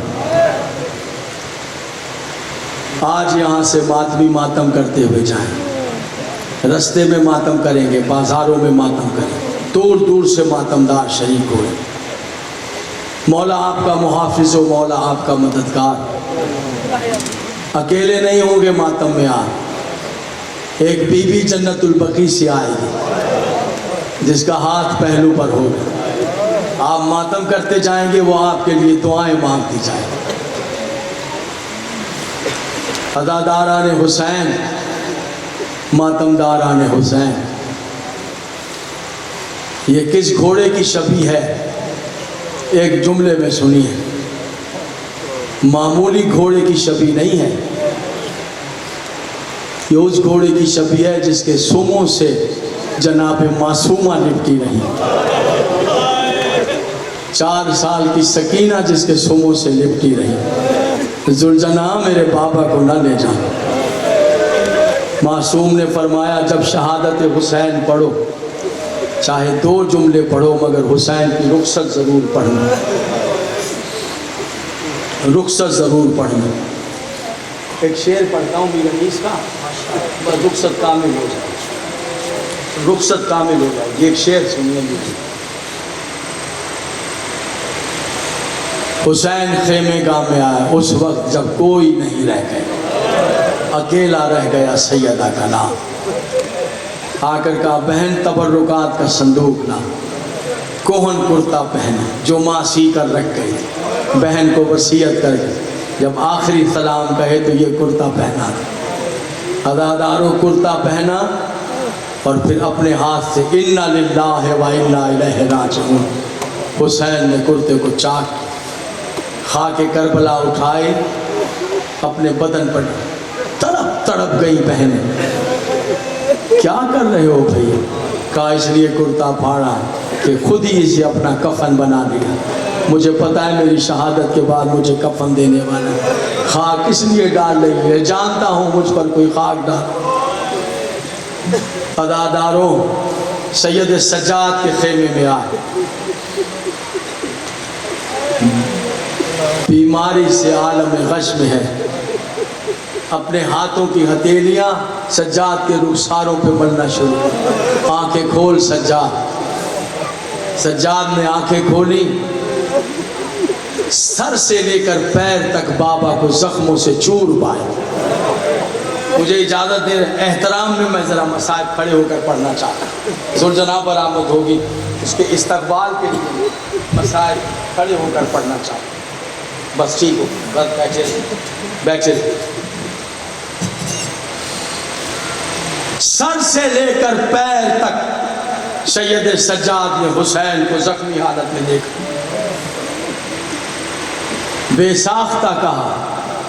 آج یہاں سے ماتمی ماتم کرتے ہوئے جائیں, رستے میں ماتم کریں گے, بازاروں میں ماتم کریں گے, دور دور سے ماتمدار شریک ہوئے. مولا آپ کا محافظ ہو, مولا آپ کا مددگار. اکیلے نہیں ہوں گے ماتم میں. آج ایک بی بی جنت البقیع سے آئے گی جس کا ہاتھ پہلو پر ہوگا. آپ ماتم کرتے جائیں گے, وہ آپ کے لیے دعائیں مانگتی جائیں گے. عزاداران حسین, ماتمداران حسین, یہ کس گھوڑے کی شبیہ ہے؟ ایک جملے میں سنیے. معمولی گھوڑے کی شبیہ نہیں ہے, یہ اس گھوڑے کی شبیہ ہے جس کے سموں سے جناب معصومہ لپٹی رہی. 4 سال کی سکینہ جس کے سموں سے لپٹی رہی. ذوالجناح میرے بابا کو نہ لے جانا. معصوم نے فرمایا, جب شہادت حسین پڑھو چاہے 2 جملے پڑھو مگر حسین کی رخصت ضرور پڑھنا, رخصت ضرور پڑھنا. ایک شعر پڑھتا ہوں میرا حدیث کا, بس رخصت کامل ہو جائے, رخصت کامل ہو جائے. یہ ایک شعر سنیے مجھے. حسین خیمے گاہ میں آیا اس وقت جب کوئی نہیں رہ گیا, اکیلا رہ گیا سیدہ کا نام. آ کر کہا, بہن تبرکات کا صندوق لا. کوہن کرتا پہنا جو ماں سی کر رکھ گئی, بہن کو وصیت کر کے جب آخری سلام کہے تو یہ کرتا پہنا. عزاداروں کرتا پہنا اور پھر اپنے ہاتھ سے انا للہ و انا الیہ راجعون. حسین نے کرتے کو چاک خاک کربلا اٹھائے, اپنے بدن پر تڑپ تڑپ گئی بہنیں. کیا کر رہے ہو بھائی؟ کہا اس لیے کرتا پھاڑا کہ خود ہی اسے اپنا کفن بنا دیا. مجھے پتہ ہے میری شہادت کے بعد مجھے کفن دینے والا. خاک اس لیے ڈال رہی ہے, جانتا ہوں مجھ پر کوئی خاک ڈال. عزاداروں, سید سجاد کے خیمے میں آئے, بیماری سے عالم غش میں ہے. اپنے ہاتھوں کی ہتھیلیاں سجاد کے رخساروں پہ ملنا شروع. آنکھیں کھول سجاد. سجاد نے آنکھیں کھولی, سر سے لے کر پیر تک بابا کو زخموں سے چور پائے. مجھے اجازت دے, احترام میں میں ذرا مصائب کھڑے ہو کر پڑھنا چاہتا ہوں. ذوالجناح برآمد ہوگی, اس کے استقبال کے لیے مصائب کھڑے ہو کر پڑھنا چاہتا ہوں. بس ٹھیک ہو, بس بیٹھے بیٹھے. سر سے لے کر پیر تک سید سجاد نے حسین کو زخمی حالت میں دیکھا. بے ساختہ کہا,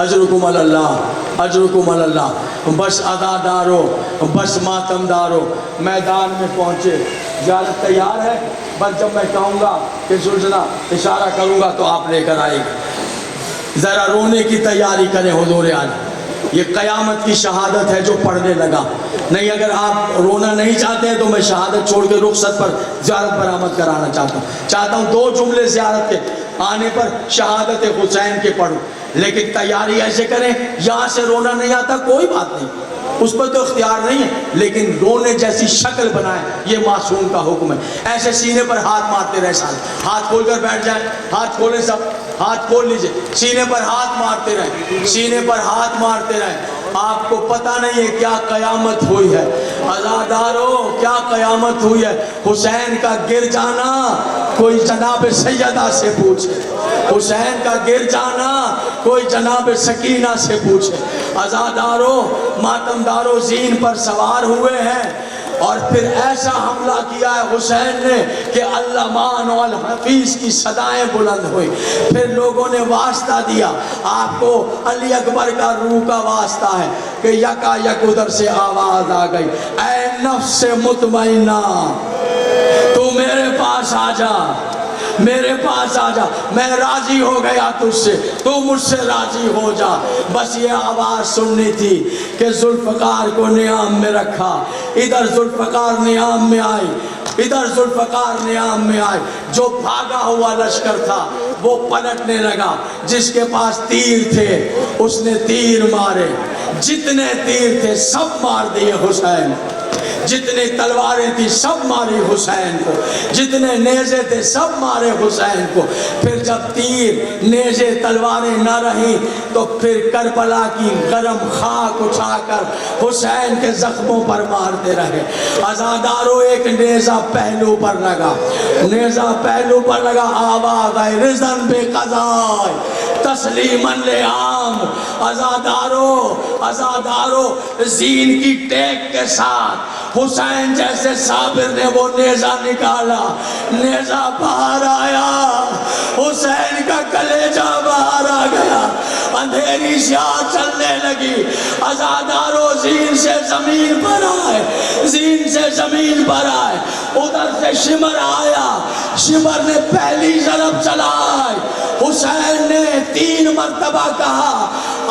اجرکم اللہ اجرکم اللہ۔ بس عزادارو، بس ماتمدارو، میدان میں پہنچے، زیارت تیار ہے، بس جب میں کہوں گا کہ زلزلہ اشارہ کروں گا تو آپ لے کر آئے گا۔ ذرا رونے کی تیاری کریں حضور عالم، یہ قیامت کی شہادت ہے جو پڑھنے لگا۔ نہیں اگر آپ رونا نہیں چاہتے ہیں تو میں شہادت چھوڑ کے رخصت پر زیارت برآمد کرانا چاہتا ہوں 2 جملے زیارت کے آنے پر شہادت حسین کے پڑھوں، لیکن تیاری ایسے کریں یہاں سے رونا نہیں آتا کوئی بات نہیں، اس پر تو اختیار نہیں ہے، لیکن رونے جیسی شکل بنائیں، یہ معصوم کا حکم ہے۔ ایسے سینے پر ہاتھ مارتے رہے سارے، ہاتھ کھول کر بیٹھ جائیں، ہاتھ کھولیں سب، ہاتھ کھول لیجئے، سینے پر ہاتھ مارتے رہیں، سینے پر ہاتھ مارتے رہیں۔ آپ کو پتہ نہیں ہے کیا قیامت ہوئی ہے عزادارو، کیا قیامت ہوئی ہے۔ حسین کا گر جانا کوئی جناب سیدہ سے پوچھے، حسین کا گر جانا کوئی جناب سکینہ سے پوچھے۔ عزادارو ماتمدارو زین پر سوار ہوئے ہیں اور پھر ایسا حملہ کیا ہے حسین نے کہ المان والحفیظ کی صدائیں بلند ہوئی۔ پھر لوگوں نے واسطہ دیا، آپ کو علی اکبر کا روح کا واسطہ ہے کہ یکا یک ادھر سے آواز آ گئی، اے نفس مطمئنہ تو میرے پاس آ جا، میرے پاس آ جا، میں راضی ہو گیا تجھ سے، تو مجھ سے راضی ہو جا۔ بس یہ آواز سننی تھی کہ ذوالفقار کو نیام میں رکھا، ادھر ذوالفقار نیام میں آئی، ادھر ذوالفقار نیام میں آئی۔ جو بھاگا ہوا لشکر تھا وہ پلٹنے لگا، جس کے پاس تیر تھے اس نے تیر مارے، جتنے تیر تھے سب مار دیے حسین، جتنی تلواریں تھی سب ماری حسین کو، جتنے نیزے تھے سب مارے حسین کو۔ پھر جب تیر نیزے تلواریں نہ رہیں تو پھر کربلا کی گرم خاک اٹھا کر حسین کے زخموں پر مارتے رہے۔ عزادارو ایک نیزہ پہلو پر لگا، نیزہ پہلو پر لگا، آواز آئی رضن بے قضائے تسلیماً لعام۔ عزادارو عزادارو زین کی ٹیک کے ساتھ حسین جیسے صابر نے وہ نیزہ نکالا، نیزہ باہر آیا، حسین کا کلیجہ باہر آ گیا، اندھیری سیاہ چلنے لگی۔ عزادارو زین سے زمین پر آئے، زین سے زمین پر آئے، ادھر سے شمر آیا، شمر نے پہلی ضرب چلائی، حسین نے 3 مرتبہ کہا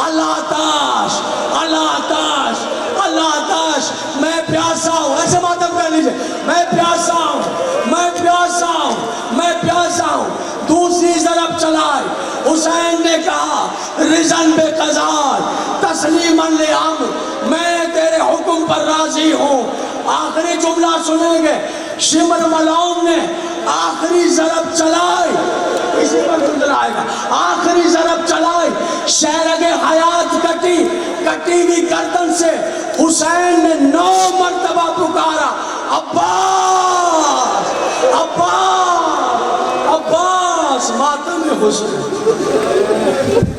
اللہ تاش اللہ تاش اللہ تاش، میں پیاسا ہوں، ایسے ماتم کر لیجئے، میں پیاسا ہوں میں پیاسا ہوں میں پیاسا ہوں۔ دوسری ضرب چلائی، حسین نے کہا رضن بے قضاء تسلیماً لعمر، میں تیرے حکم پر راضی ہوں۔ آخری جملہ سنیں گے، شمر ملعون نے آخری ضرب چلائی، اسی پر گزر آئے گا، آخری ضرب چلائی، شہرگ حیات کٹی، کٹی ہوئی گردن سے حسین نے 9 مرتبہ پکارا عباس عباس عباس، ماتم حسین۔